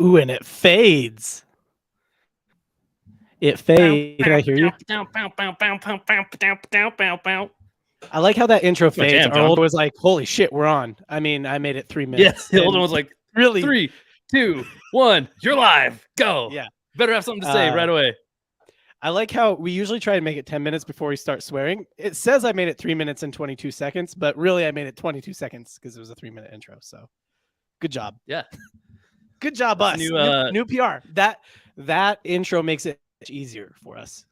Ooh, and it fades. It fades. Can I hear you? I like how that intro fades. jam, Our John. older was like, "Holy shit, we're on." I mean, I made it 3 Yeah, minutes. the older and one's like, really, 3, 2, 1, you're live. Go. yeah. Better have something to say right away. I like how we usually try to make it 10 minutes before we start swearing. It says I made it 3 minutes and 22 seconds, but really I made it 22 seconds because it was a 3-minute intro. So good job. Yeah. Good job, That's us. new, New PR. That intro makes it much easier for us.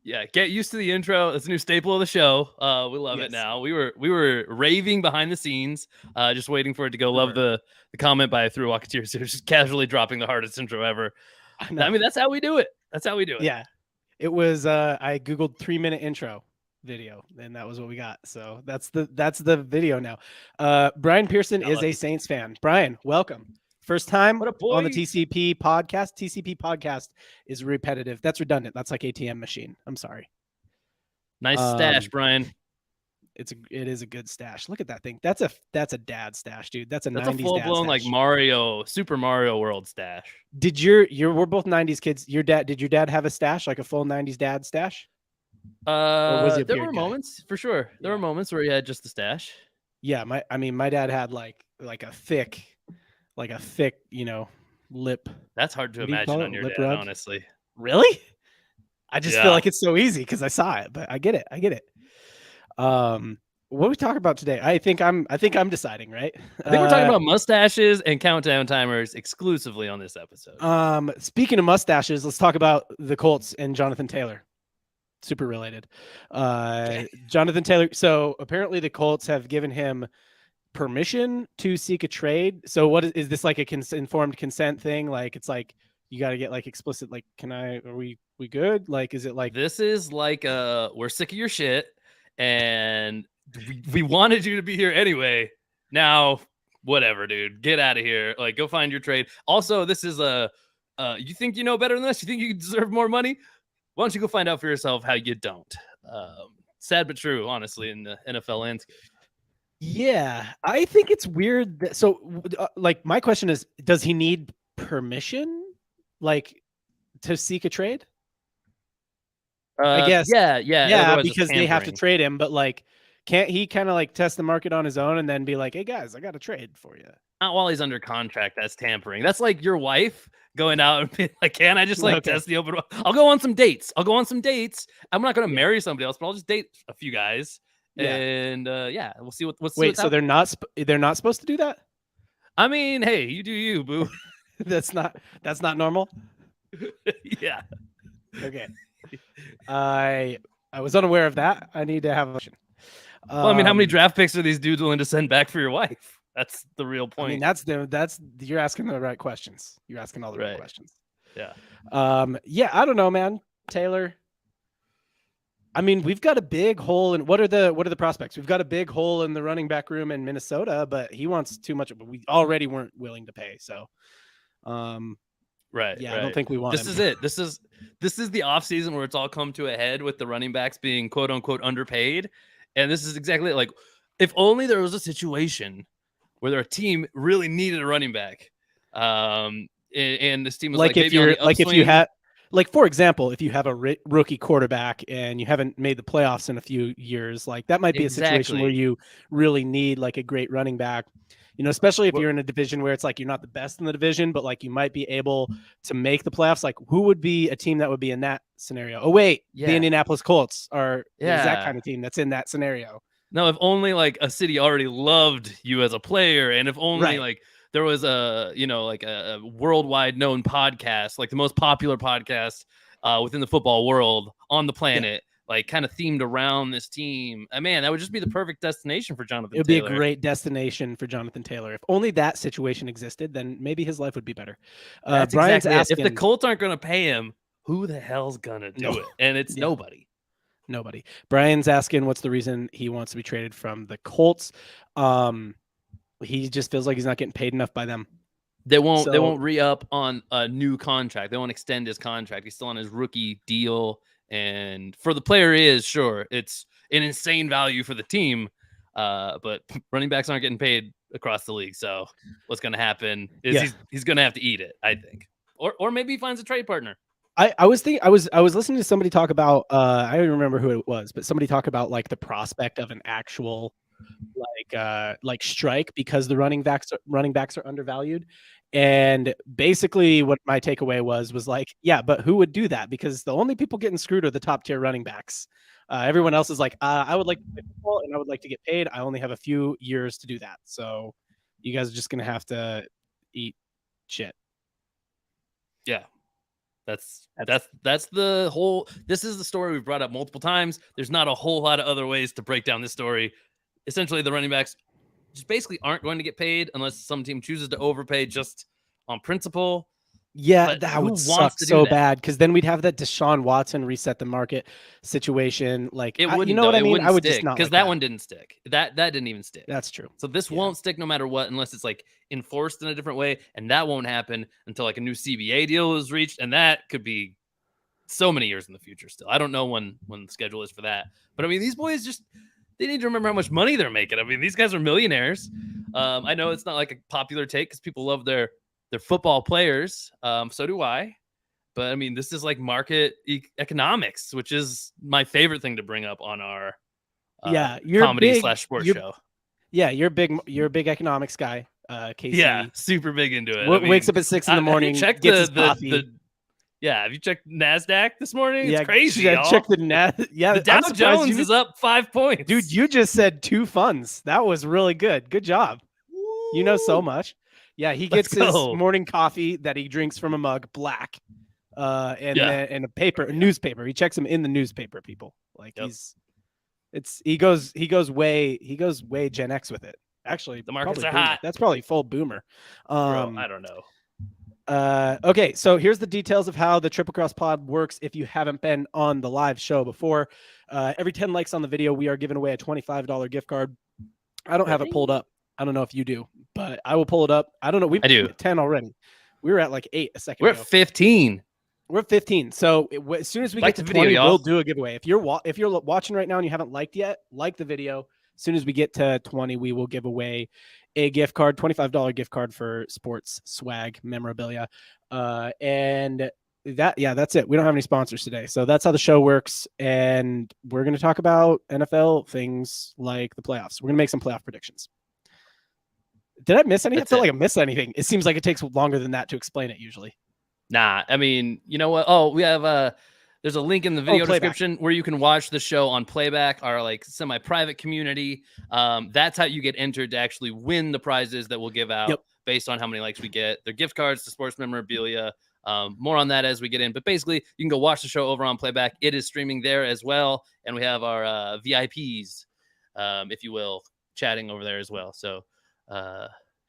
Yeah, get used to the intro. It's a new staple of the show. We love it now. We were raving behind the scenes, just waiting for it to go. Love the comment by Through Walketeers, who's just casually dropping the hardest intro ever. I mean, that's how we do it. That's how we do it. Yeah. It was I Googled 3-minute intro video, and that was what we got. So that's the video now. Brian Pearson is a Saints fan. Brian, welcome. First time on the TCP podcast. TCP podcast is repetitive. That's redundant. That's like ATM machine. I'm sorry. Nice stash, Brian. It is a good stash. Look at that thing. That's a dad stash, dude. That's a 90s full blown like Super Mario World stash. Did we're both 90s kids. Did your dad have a stash, like a full 90s dad stash? Or was he there were moments for sure. There were moments where he had just the stash. Yeah, my dad had like a thick, lip. That's hard to imagine on your dad, honestly. Really? I just feel like it's so easy because I saw it, but I get it. What are we talking about today? I think I'm deciding, right? I think we're talking about mustaches and countdown timers exclusively on this episode. Speaking of mustaches, let's talk about the Colts and Jonathan Taylor. Super related. Jonathan Taylor. So apparently the Colts have given him permission to seek a trade. So what is this, like a informed consent thing? Like, it's like you got to get like explicit, like, are we good? Like, is it like, this is like we're sick of your shit and we wanted you to be here anyway. Now, whatever, dude, get out of here. Like, go find your trade. Also, this is you think you know better than this? You think you deserve more money? Why don't you go find out for yourself how you don't? Sad but true, honestly, in the NFL landscape. Yeah, I think it's weird. Like, my question is, does he need permission, like, to seek a trade? I guess. Yeah, because they have to trade him. But like, can't he kind of like test the market on his own and then be like, "Hey guys, I got a trade for you"? Not while he's under contract. That's tampering. That's like your wife going out and being like, "Can I just test the open? I'll go on some dates. I'm not going to marry somebody else, but I'll just date a few guys." Yeah. And we'll see what's. Wait, so they're not supposed to do that? I mean, hey, you do you, boo. That's not normal. Yeah. Okay. I was unaware of that. I need to have a question. Well, I mean, how many draft picks are these dudes willing to send back for your wife? That's the real point. I mean, you're asking the right questions. You're asking all the right questions. Yeah. I don't know, man. Taylor. I mean, we've got a big hole in what are the prospects? We've got a big hole in the running back room in Minnesota, but he wants too much, but we already weren't willing to pay. So Right. I don't think we want this him. Is it. This is the offseason where it's all come to a head with the running backs being quote unquote underpaid. And this is exactly it. Like, if only there was a situation where their team really needed a running back. And this team was like if you had, like, for example, if you have a rookie quarterback and you haven't made the playoffs in a few years, like that might be a situation where you really need like a great running back. You know, especially if you're in a division where it's like you're not the best in the division, but like you might be able to make the playoffs. Like, who would be a team that would be in that scenario? Oh, wait, the Indianapolis Colts is that kind of team that's in that scenario. No, if only like a city already loved you as a player, and if only like there was a worldwide known podcast, like the most popular podcast within the football world on the planet. Like, kind of themed around this team. Man, that would just be the perfect destination for Jonathan Taylor. It would be a great destination for Jonathan Taylor. If only that situation existed, then maybe his life would be better. Brian's asking, if the Colts aren't going to pay him, who the hell's going to do it? And it's nobody. Brian's asking what's the reason he wants to be traded from the Colts. He just feels like he's not getting paid enough by them. They won't re-up on a new contract. They won't extend his contract. He's still on his rookie deal. And for the player, it's an insane value for the team. But running backs aren't getting paid across the league. So what's going to happen is he's going to have to eat it, I think. Or maybe he finds a trade partner. I was listening to somebody talk about I don't remember who it was, but somebody talk about like the prospect of an actual like strike because the running backs are undervalued. And basically what my takeaway was like, yeah, but who would do that? Because the only people getting screwed are the top tier running backs. Everyone else is like, I would like to play football and I would like to get paid. I only have a few years to do that. So you guys are just going to have to eat shit. Yeah. That's the whole, this is the story we've brought up multiple times. There's not a whole lot of other ways to break down this story. Essentially, the running backs just basically aren't going to get paid unless some team chooses to overpay just on principle. Yeah, but that would suck so bad because then we'd have that Deshaun Watson reset the market situation. Like, it wouldn't, you know what I mean? I would just not, because that one didn't stick. That didn't even stick. That's true. So this won't stick no matter what, unless it's like enforced in a different way, and that won't happen until like a new CBA deal is reached, and that could be so many years in the future. Still, I don't know when the schedule is for that. But I mean, these boys they need to remember how much money they're making. I mean, these guys are millionaires. I know it's not like a popular take because people love their football players. So do I. But I mean, this is like market economics, which is my favorite thing to bring up on our comedy / sports show. Yeah, you're a big economics guy, Casey. Yeah, super big into it. Wakes up at 6 in the morning, gets his coffee. Yeah, have you checked NASDAQ this morning? It's crazy. Check the NASDAQ. Yeah, the Dow Jones is up 5 points. Dude, you just said 2 funds. That was really good. Good job. Woo. You know so much. Yeah, he gets his morning coffee that he drinks from a mug, black, and a newspaper. He checks them in the newspaper. People like he goes way Gen X with it. Actually, the markets are hot. That's probably full boomer. Bro, I don't know. Okay, so here's the details of how the Triple Cross Pod works. If you haven't been on the live show before, every 10 likes on the video, we are giving away a $25 gift card. I don't have it pulled up. I don't know if you do, but I will pull it up. I don't know. I do. 10 already. We were at like 8 a second ago. We're at 15. We're at 15. So as soon as we get to 20, we'll do a giveaway. If you're watching right now and you haven't liked yet, like the video. As soon as we get to 20, we will give away a gift card, $25 gift card for sports swag memorabilia. And that's it. We don't have any sponsors today. So that's how the show works. And we're going to talk about NFL things like the playoffs. We're going to make some playoff predictions. Did I miss anything? I feel like I missed anything. It seems like it takes longer than that to explain it usually. Nah, I mean, you know what? Oh, we have there's a link in the video description where you can watch the show on Playback, our like semi-private community. That's how you get entered to actually win the prizes that we'll give out based on how many likes we get. They're gift cards to sports memorabilia. More on that as we get in. But basically, you can go watch the show over on Playback. It is streaming there as well. And we have our VIPs, if you will, chatting over there as well. So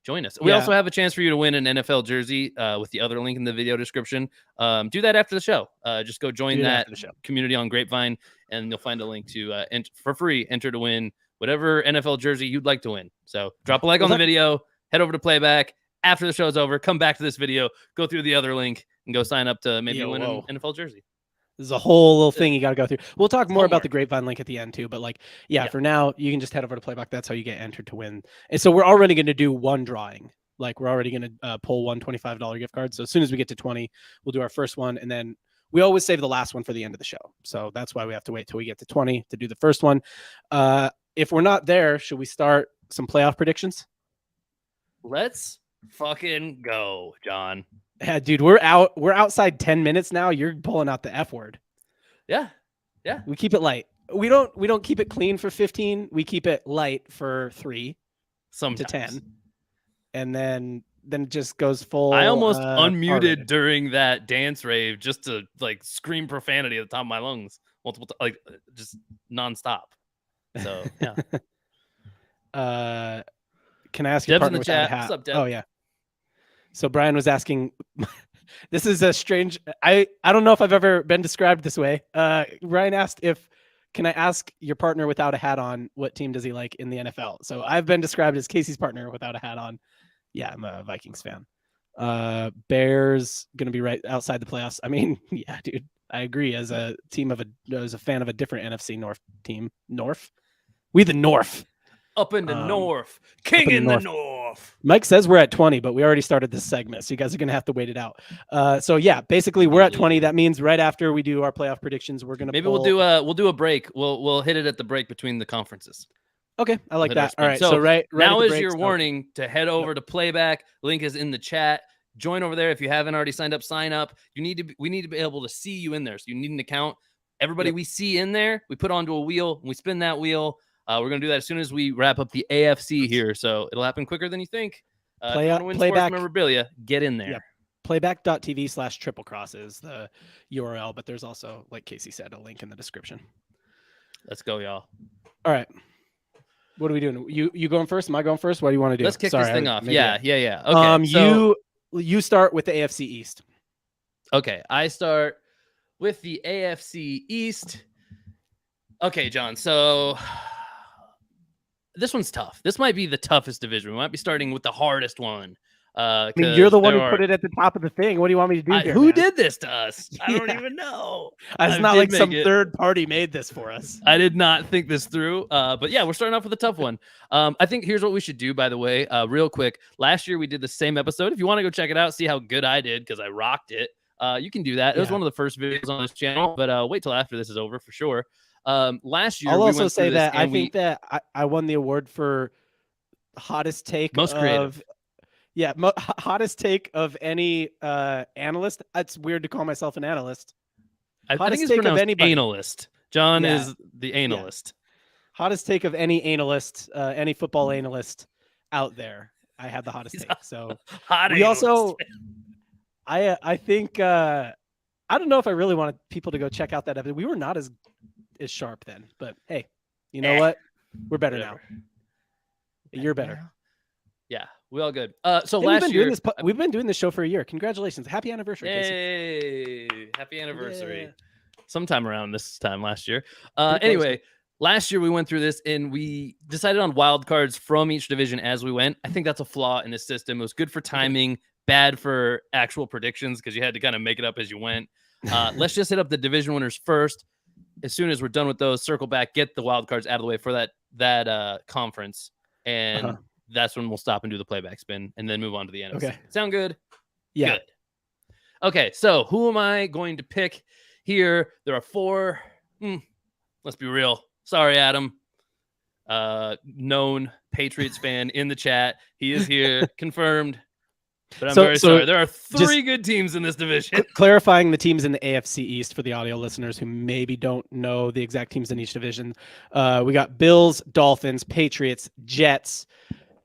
join us. We also have a chance for you to win an NFL jersey with the other link in the video description. Do that after the show. Just go join that community on Grapevine, and you'll find a link to for free enter to win whatever NFL jersey you'd like to win. So drop a like on the video, head over to Playback. After the show's over, come back to this video, go through the other link, and go sign up to maybe win an NFL jersey. There's a whole little thing you got to go through. We'll talk more about the Grapevine link at the end too, but for now, you can just head over to Playback. That's how you get entered to win. And so we're already going to do one drawing. Like we're already going to pull one $25 gift card. So as soon as we get to 20, we'll do our first one. And then we always save the last one for the end of the show. So that's why we have to wait till we get to 20 to do the first one. If we're not there, should we start some playoff predictions? Let's fucking go, John. Yeah, dude, we're outside 10 minutes now. You're pulling out the F word. Yeah. We keep it light. We don't keep it clean for 15. We keep it light for 3 sometimes. To 10. And then it just goes full. I almost unmuted R-rated during that dance rave just to like scream profanity at the top of my lungs multiple times, like just nonstop. So yeah. Can I ask your partner without a hat? What's up, Deb? Oh yeah. So Brian was asking, this is a strange, I don't know if I've ever been described this way. Brian asked can I ask your partner without a hat on, what team does he like in the NFL? So I've been described as Casey's partner without a hat on. Yeah, I'm a Vikings fan. Bears going to be right outside the playoffs. I mean, yeah, dude, I agree. As a fan of a different NFC North team, North. We the North. Up in the north. King in the north. Mike says we're at 20, but we already started this segment, so you guys are going to have to wait it out. So yeah, basically we're at 20. That means right after we do our playoff predictions, we're going to we'll do a break. We'll hit it at the break between the conferences. Okay, I like that. All right, so right now is break, your warning to head over to Playback. Link is in the chat. Join over there if you haven't already signed up. Sign up. We need to be able to see you in there. So you need an account. Everybody we see in there, we put onto a wheel and we spin that wheel. We're gonna do that as soon as we wrap up the AFC here. So it'll happen quicker than you think. If you want to win Playback memorabilia, get in there. Yeah. Playback.tv/triplecross is the URL, but there's also, like Casey said, a link in the description. Let's go, y'all. All right. What are we doing? You going first? Am I going first? What do you want to do? Let's kick this thing off. Yeah. Okay. You start with the AFC East. Okay, I start with the AFC East. Okay, John. So this one's tough. This might be the toughest division. We might be starting with the hardest one. I mean, you're the one who put it at the top of the thing. What do you want me to do here? Who did this to us? I don't even know. It's not like some third party made this for us. I did not think this through. But yeah, we're starting off with a tough one. I think here's what we should do, by the way, real quick. Last year we did the same episode. If you want to go check it out, see how good I did because I rocked it. You can do that. It was one of the first videos on this channel, but wait till after this is over for sure. Last year, I'll also say that I think that I won the award for hottest take most creative. Hottest take of any analyst. It's weird to call myself an analyst. I think it's pronounced analyst. John is the analyst. Yeah. Hottest take of any analyst, any football analyst out there. I had the hottest take. So we also, I think, I don't know if I really wanted people to go check out that episode. We were not as sharp then, but hey, you know what? We're better now. You're better. Yeah, we all good. So last year we've been doing this show for a year. Congratulations. Happy anniversary. Hey, Casey. Happy anniversary. Yeah. Sometime around this time last year. Anyway, last year we went through this and we decided on wild cards from each division as we went. I think that's a flaw in this system. It was good for timing, bad for actual predictions because you had to kind of make it up as you went. Let's just hit up the division winners first. As soon as we're done with those, circle back, get the wild cards out of the way for that conference, and that's when we'll stop and do the playback spin, and then move on to the NFC. Okay. Sound good? Yeah. Good. Okay, so who am I going to pick here? There are four. Let's be real. Sorry, Adam. Known Patriots fan in the chat. He is here, confirmed. But I'm very sorry. There are three good teams in this division. Clarifying the teams in the AFC East for the audio listeners who maybe don't know the exact teams in each division. We got Bills, Dolphins, Patriots, Jets.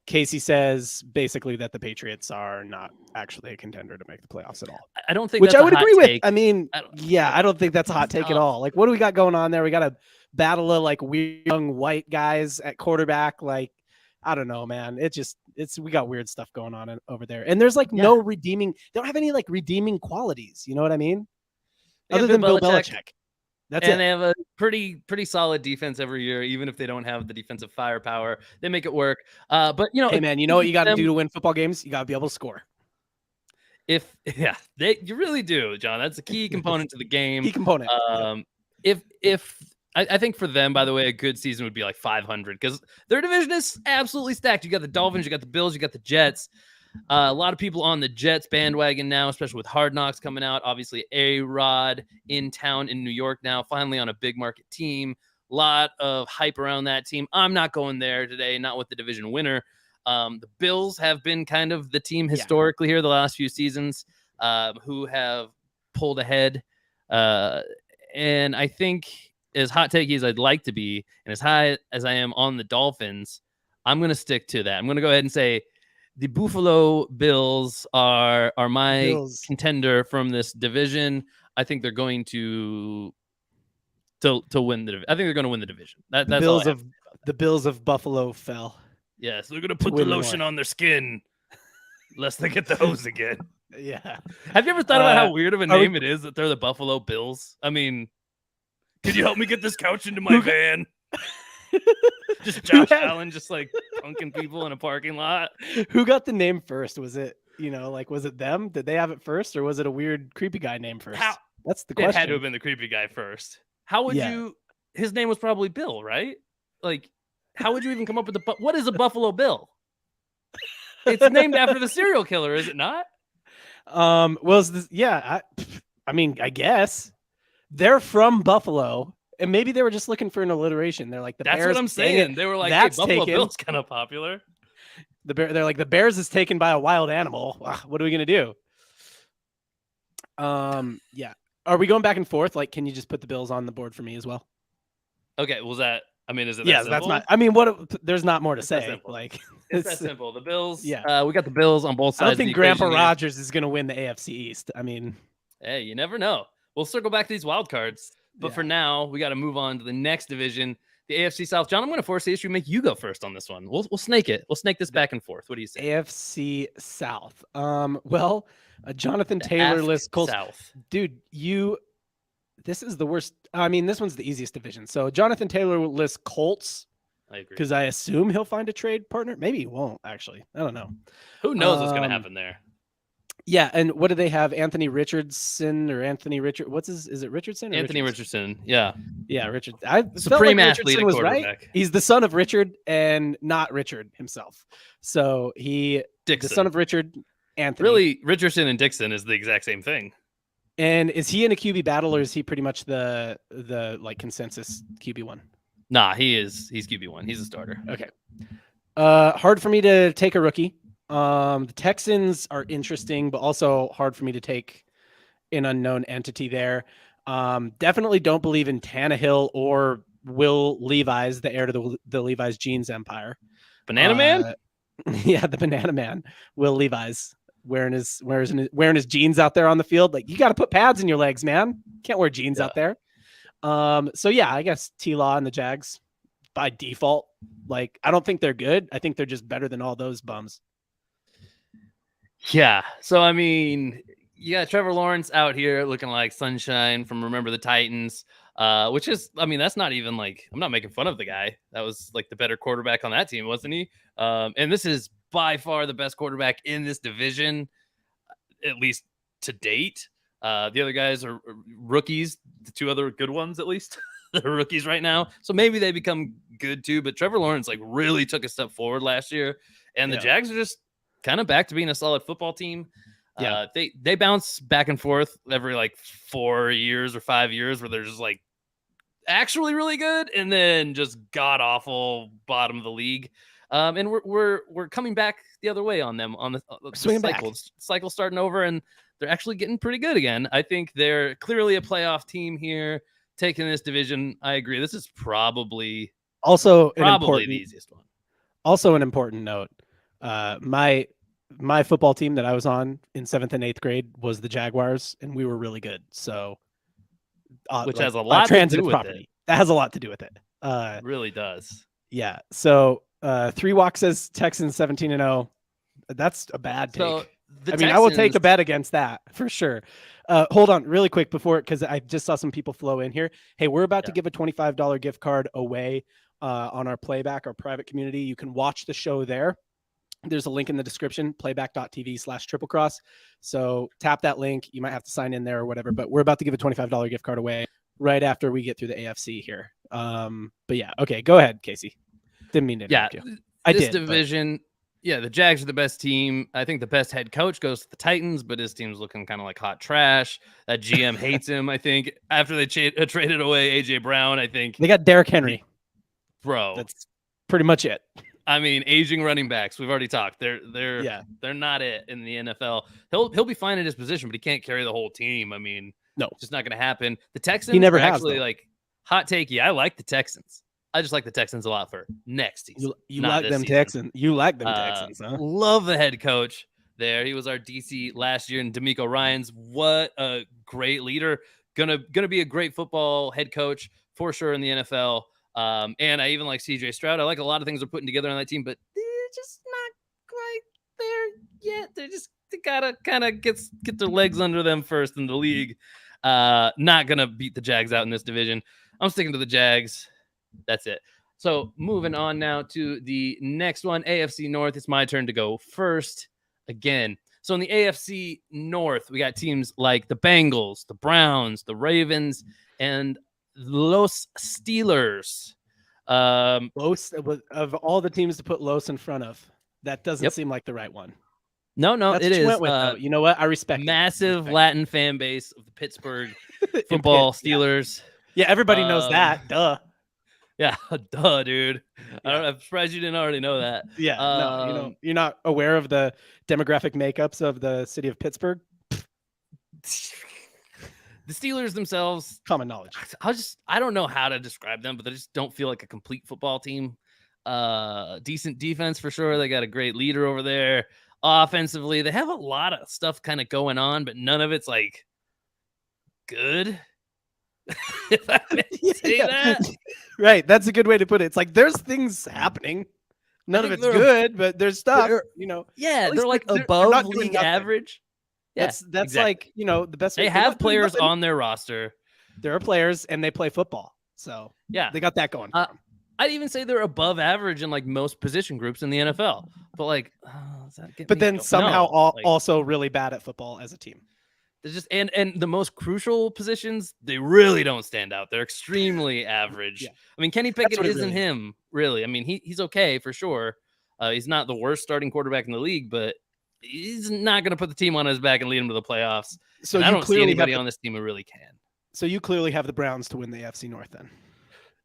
Casey says basically that the Patriots are not actually a contender to make the playoffs at all. I don't think which that's I would agree with. I mean, I don't think that's a hot take at all. Like, what do we got going on there? We got a battle of like weird young white guys at quarterback. Like, I don't know, man. We got weird stuff going on over there. And there's like no redeeming. They don't have any like redeeming qualities. You know what I mean? Other than Bill Belichick. That's it. And they have a pretty solid defense every year, even if they don't have the defensive firepower. They make it work. But you know, hey man, you know what you got to do to win football games? You got to be able to score. You really do, John. That's a key component to the game. Key component. I think for them, by the way, a good season would be like 500 because their division is absolutely stacked. You got the Dolphins, you got the Bills, you got the Jets. A lot of people on the Jets bandwagon now, especially with Hard Knocks coming out. Obviously, A-Rod in town in New York now, finally on a big market team. A lot of hype around that team. I'm not going there today, not with the division winner. The Bills have been kind of the team historically here the last few seasons who have pulled ahead. And I think as hot takey as I'd like to be and as high as I am on the Dolphins, I'm going to stick to that. I'm going to go ahead and say the Buffalo Bills are my contender from this division. I think they're going to win the. I think they're going to win the division. That's the Bills of Buffalo fell. Yes, they're going to put the lotion on their skin, lest they get the hose again. Yeah. Have you ever thought about how weird of a name it is that they're the Buffalo Bills? I mean, could you help me get this couch into my van? Just Josh Allen, just like punking people in a parking lot. Who got the name first? Was it, was it them? Did they have it first, or was it a weird creepy guy name first? That's the question. It had to have been the creepy guy first. How would you? His name was probably Bill, right? Like, How would you even come up with what is a Buffalo Bill? It's named after the serial killer, is it not? Well, I mean, I guess they're from Buffalo, and maybe they were just looking for an alliteration. They're like That's Bears. what I'm saying. They were like, "Hey, Buffalo Bill's kind of popular." They're like, the Bears is taken by a wild animal. What are we gonna do? Yeah. Are we going back and forth? Like, can you just put the Bills on the board for me as well? Okay. Was that? I mean, is it? Yeah, that's not. I mean, there's not more to say. Like, it's that simple. The Bills. Yeah. We got the Bills on both sides. I don't think Grandpa Rogers is going to win the AFC East. I mean, hey, you never know. We'll circle back to these wild cards, but for now, we got to move on to the next division, the AFC South. John, I'm going to force the issue, make you go first on this one. We'll snake it. We'll snake this back and forth. What do you say? AFC South. Well, Jonathan Taylor lists Colts. South. Dude, this is the worst. I mean, this one's the easiest division. So Jonathan Taylor lists Colts. I agree. Because I assume he'll find a trade partner. Maybe he won't, actually. I don't know. Who knows what's going to happen there? Yeah, and what do they have? Anthony Richardson or Anthony Richard? Is it Richardson? Or Anthony Richardson. Yeah. Yeah, Richard. Supreme athlete at quarterback. Right. He's the son of Richard and not Richard himself. So the son of Richard, Anthony. Really, Richardson and Dixon is the exact same thing. And is he in a QB battle, or is he pretty much the like consensus QB one? Nah, he's QB1. He's a starter. Okay. Hard for me to take a rookie. The Texans are interesting, but also hard for me to take an unknown entity there. Definitely don't believe in Tannehill or Will Levis, the heir to the Levi's jeans empire. Banana Man? Yeah, the Banana Man. Will Levis wearing his jeans out there on the field. Like, you got to put pads in your legs, man. Can't wear jeans out there. So yeah, I guess T-Law and the Jags by default. Like, I don't think they're good. I think they're just better than all those bums. Yeah. So, I mean, you got Trevor Lawrence out here looking like sunshine from Remember the Titans, which is, I mean, that's not even like, I'm not making fun of the guy. That was like the better quarterback on that team, wasn't he? And this is by far the best quarterback in this division, at least to date. The other guys are rookies. The two other good ones, at least, they're rookies right now. So maybe they become good too. But Trevor Lawrence like really took a step forward last year, and the Jags are just kind of back to being a solid football team. Yeah, they bounce back and forth every like 4 years or 5 years, where they're just like actually really good, and then just god awful bottom of the league. And we're coming back the other way on them on the cycle starting over, and they're actually getting pretty good again. I think they're clearly a playoff team here, taking this division. I agree. This is probably the easiest one. Also, an important note. My football team that I was on in 7th and 8th grade was the Jaguars, and we were really good. So, which has a lot to do with it. That has a lot to do with it. It really does. Yeah. So, 3 Walk says Texans 17-0. That's a bad take. So I will take a bet against that for sure. Hold on really quick because I just saw some people flow in here. Hey, we're about to give a $25 gift card away on our Playback, our private community. You can watch the show there. There's a link in the description, playback.tv/triplecross. So tap that link. You might have to sign in there or whatever, but we're about to give a $25 gift card away right after we get through the AFC here. But yeah, okay, go ahead, Casey. Didn't mean to interrupt you. This division, the Jags are the best team. I think the best head coach goes to the Titans, but his team's looking kind of like hot trash. That GM hates him, I think. After they traded away A.J. Brown, I think. They got Derrick Henry. Bro. That's pretty much it. I mean, aging running backs. We've already talked. They're not it in the NFL. He'll be fine in his position, but he can't carry the whole team. I mean, no, it's just not going to happen. The Texans, he never has, actually like hot takey. I like the Texans. I just like the Texans a lot for next season. You like them Texans. You like them Texans, huh? Love the head coach there. He was our DC last year, and D'Amico Ryans. What a great leader. Gonna be a great football head coach for sure in the NFL. And I even like CJ Stroud. I like a lot of things they're putting together on that team, but they're just not quite there yet. They gotta kind of get their legs under them first in the league. Not gonna beat the Jags out in this division. I'm sticking to the Jags. That's it. So moving on now to the next one, AFC North. It's my turn to go first again. So in the AFC North, we got teams like the Bengals, the Browns, the Ravens, and Los Steelers. Los, of all the teams to put Los in front of, that doesn't seem like the right one. No, That's it what you is. went with, though. You know what? I respect massive it. Latin fan base of the Pittsburgh football Steelers. Yeah, everybody knows that. Duh. Yeah, duh, dude. I'm surprised you didn't already know that. Yeah, no, you're not aware of the demographic makeups of the city of Pittsburgh. The Steelers themselves, common knowledge. I don't know how to describe them, but they just don't feel like a complete football team. Decent defense for sure. They got a great leader over there. Offensively, they have a lot of stuff kind of going on, but none of it's like good. If I may say that. Right. That's a good way to put it. It's like there's things happening. None of it's good, but there's stuff, they're like above league average. Yeah, that's exactly. Like, the best they have players on their roster. There are players and they play football. So they got that going for them. I'd even say they're above average in like most position groups in the NFL. But like, somehow also really bad at football as a team. They're just and the most crucial positions, they really don't stand out. They're extremely average. I mean, Kenny Pickett isn't him, really. I mean, he's okay for sure. He's not the worst starting quarterback in the league, but he's not going to put the team on his back and lead them to the playoffs. So I don't see anybody on this team who really can. So you clearly have the Browns to win the AFC North then.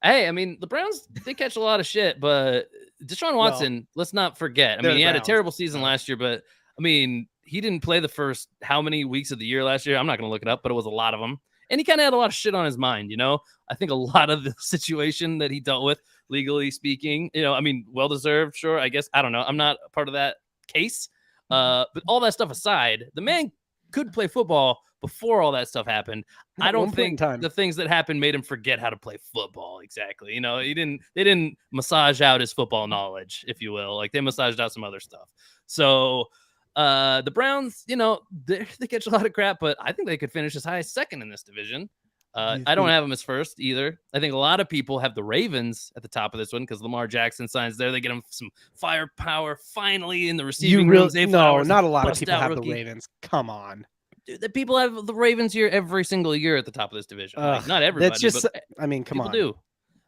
Hey, I mean, the Browns, they catch a lot of shit, but Deshaun Watson, let's not forget. I mean, he had a terrible season last year, but I mean, he didn't play the first how many weeks of the year last year? I'm not going to look it up, but it was a lot of them. And he kind of had a lot of shit on his mind, I think a lot of the situation that he dealt with, legally speaking, I mean, well-deserved, sure, I guess. I don't know. I'm not a part of that case. But all that stuff aside, the man could play football before all that stuff happened. I don't think the things that happened made him forget how to play football exactly. They didn't massage out his football knowledge, if you will. Like they massaged out some other stuff. So the Browns, they catch a lot of crap, but I think they could finish as high as second in this division. I don't have them as first either. I think a lot of people have the Ravens at the top of this one because Lamar Jackson signs there. They get him some firepower finally in the receiving room. No, not a lot of people have the Ravens. Come on. Dude, the people have the Ravens here every single year at the top of this division. Like, not everybody. That's just, but I mean, come on. Do.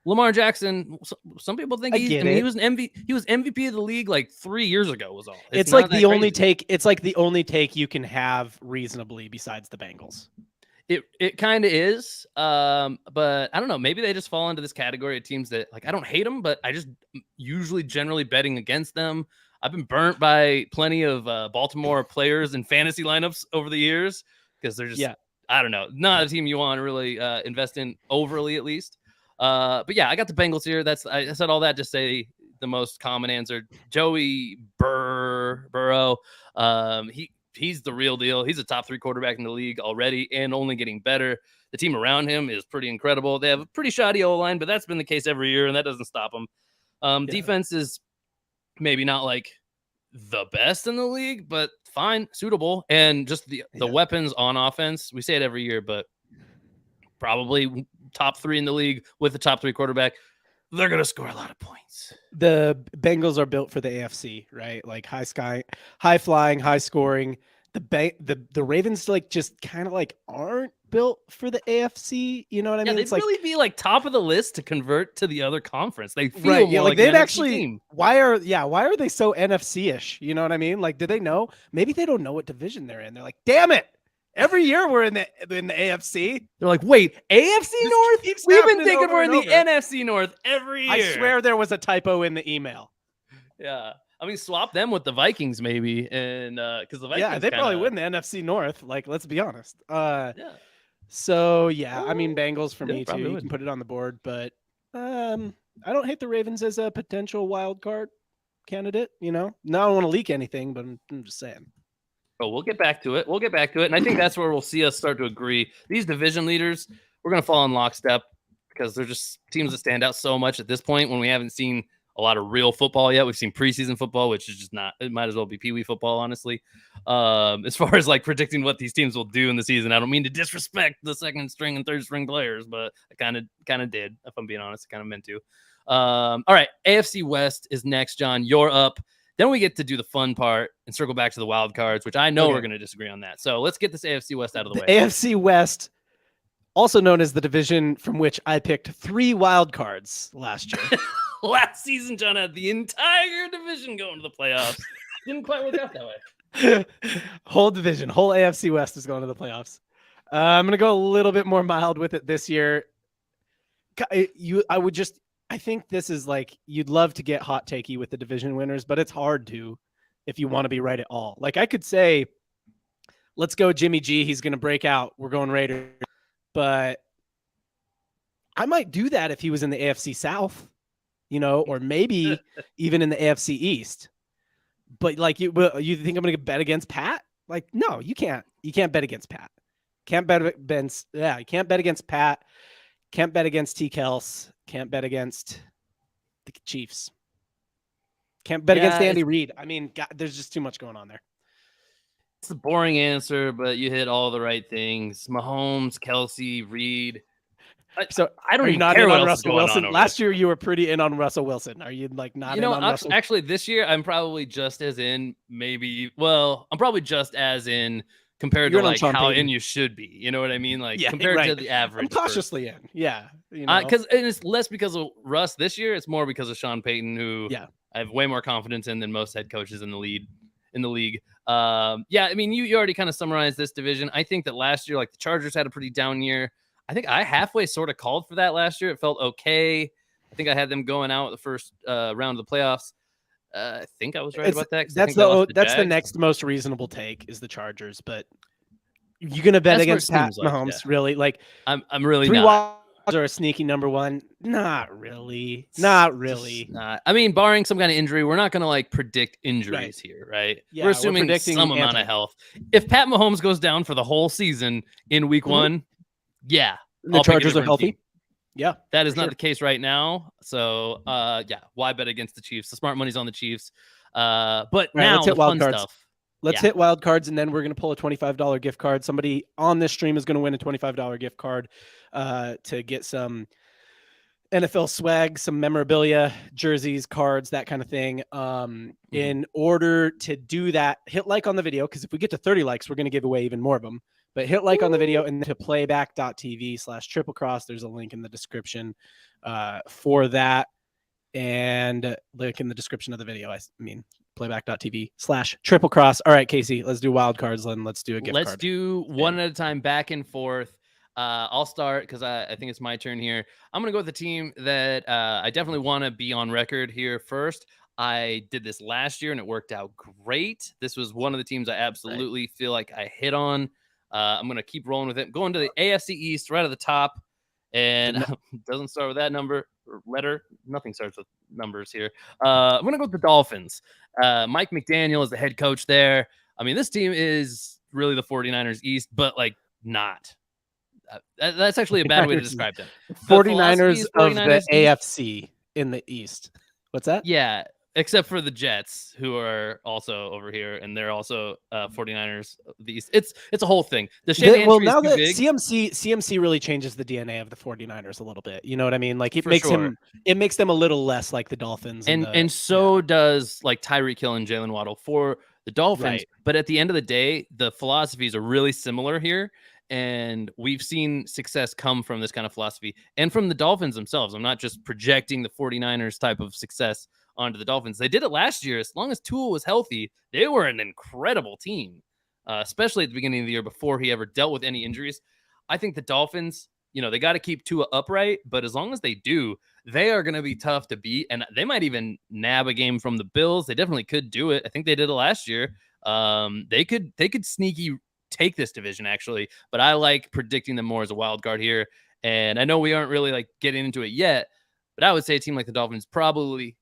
Lamar Jackson, some people think he was an MVP of the league like 3 years ago was all. It's like the only take. It's like the only take you can have reasonably besides the Bengals. It kind of is, but I don't know. Maybe they just fall into this category of teams that like I don't hate them, but I just usually generally betting against them. I've been burnt by plenty of Baltimore players in fantasy lineups over the years because they're just I don't know, not a team you want to really invest in overly at least. But yeah, I got the Bengals here. I said all that to say the most common answer. Joey Burrow. He's the real deal. He's a top 3 quarterback in the league already and only getting better. The team around him is pretty incredible. They have a pretty shoddy O-line, but that's been the case every year, and that doesn't stop them. Defense is maybe not like the best in the league, but fine, suitable. And just the weapons on offense, we say it every year, but probably top 3 in the league with the top 3 quarterback. They're going to score a lot of points. The Bengals are built for the AFC, right? Like high flying, high scoring. The Ravens like just kind of like aren't built for the AFC. You know what I mean? They'd really be like top of the list to convert to the other conference. They feel more like they'd actually team. Why are they so NFC-ish? You know what I mean? Like, do they know? Maybe they don't know what division they're in. They're like, damn it. Every year we're in the AFC. They're like, wait, AFC North? We've been thinking we're in the NFC North every year. I swear there was a typo in the email. Yeah. I mean, swap them with the Vikings maybe. And because the Vikings they probably win the NFC North. Like, let's be honest. So, I mean, Bengals for me too. You can put it on the board. But I don't hate the Ravens as a potential wild card candidate. Now I don't want to leak anything, but I'm just saying. Oh, we'll get back to it. And I think that's where we'll see us start to agree. These division leaders, we're going to fall in lockstep because they're just teams that stand out so much at this point when we haven't seen a lot of real football yet. We've seen preseason football, which is just not, it might as well be peewee football, honestly. As far as like predicting what these teams will do in the season, I don't mean to disrespect the second string and third string players, but I kind of did, if I'm being honest. I kind of meant to. All right. AFC West is next, John. You're up. Then we get to do the fun part and circle back to the wild cards, which I know we're going to disagree on that. So let's get this AFC West out of the way. AFC West also known as the division from which I picked 3 wild cards last year. Last season, John had the entire division going to the playoffs. Didn't quite work out that way. Whole division, whole AFC West is going to the playoffs. I'm going to go a little bit more mild with it this year. I think this is like, you'd love to get hot takey with the division winners, but it's hard to if you want to be right at all. Like I could say, let's go Jimmy G. He's going to break out. We're going Raiders. But I might do that if he was in the AFC South, or maybe even in the AFC East. But like you think I'm going to bet against Pat? Like, no, you can't. You can't bet against Pat. You can't bet against Pat. Can't bet against T. Kels. Can't bet against the Chiefs. Can't bet against Andy Reid. I mean, God, there's just too much going on there. It's a boring answer, but you hit all the right things. Mahomes, Kelsey, Reid. So I don't even care what else Russell Wilson. Last year you were pretty in on Russell Wilson. Are you like not in on Russell? Actually, this year I'm probably just as in. I'm probabprobably just as in compared to like how in you should be. You know what I mean? Like compared to the average. I'm cautiously in. Yeah. Because it's less because of Russ this year. It's more because of Sean Payton, who I have way more confidence in than most head coaches in the league. I mean, you already kind of summarized this division. I think that last year, like the Chargers had a pretty down year. I think I halfway sort of called for that last year. It felt okay. I think I had them going out the first round of the playoffs. I think I was right about that. That's the next most reasonable take is the Chargers. But you're gonna bet against Pat Mahomes, really? Like I'm really 3 not. Or a sneaky number 1? Not really. Not really. Not. I mean, barring some kind of injury, we're not going to like predict injuries here, right? Yeah, we're assuming some amount of health. If Pat Mahomes goes down for the whole season in week 1, the Chargers are healthy. Team. Yeah, that is not the case right now. So, why bet against the Chiefs? The smart money's on the Chiefs. But now let's hit the wild fun cards. Stuff. Let's hit wild cards, and then we're going to pull a $25 gift card. Somebody on this stream is going to win a $25 gift card to get some NFL swag, some memorabilia, jerseys, cards, that kind of thing. In order to do that, hit like on the video, because if we get to 30 likes, we're going to give away even more of them. But hit like on the video and to playback.tv/triplecross. There's a link in the description for that, and link in the description of the video. I mean, playback.tv/triplecross. All right, Casey, let's do wild cards. Then let's do a gift card. Let's do one at a time, back and forth. I'll start because I think it's my turn here. I'm going to go with the team that I definitely want to be on record here first. I did this last year and it worked out great. This was one of the teams I absolutely feel like I hit on. I'm going to keep rolling with it. Going to the AFC East right at the top. And it doesn't start with that number or letter. Nothing starts with numbers here. I'm going to go with the Dolphins. Mike McDaniel is the head coach there. I mean, this team is really the 49ers East, but like not. That's actually a bad way to describe them. 49ers of the AFC in the East. What's that? Yeah, except for the Jets, who are also over here, and they're also 49ers of the East. It's a whole thing. The Shanahan tree is too big. CMC really changes the DNA of the 49ers a little bit. You know what I mean? Like it makes them a little less like the Dolphins. And so does like Tyreek Hill and Jalen Waddle for the Dolphins. Right. But at the end of the day, the philosophies are really similar here. And we've seen success come from this kind of philosophy and from the Dolphins themselves. I'm not just projecting the 49ers type of success onto the Dolphins. They did it last year. As long as Tua was healthy, they were an incredible team, especially at the beginning of the year before he ever dealt with any injuries. I think the Dolphins, they got to keep Tua upright, but as long as they do, they are going to be tough to beat. And they might even nab a game from the Bills. They definitely could do it. I think they did it last year. They could sneaky take this division actually, but I like predicting them more as a wild card here. And I know we aren't really like getting into it yet, but I would say a team like the Dolphins probably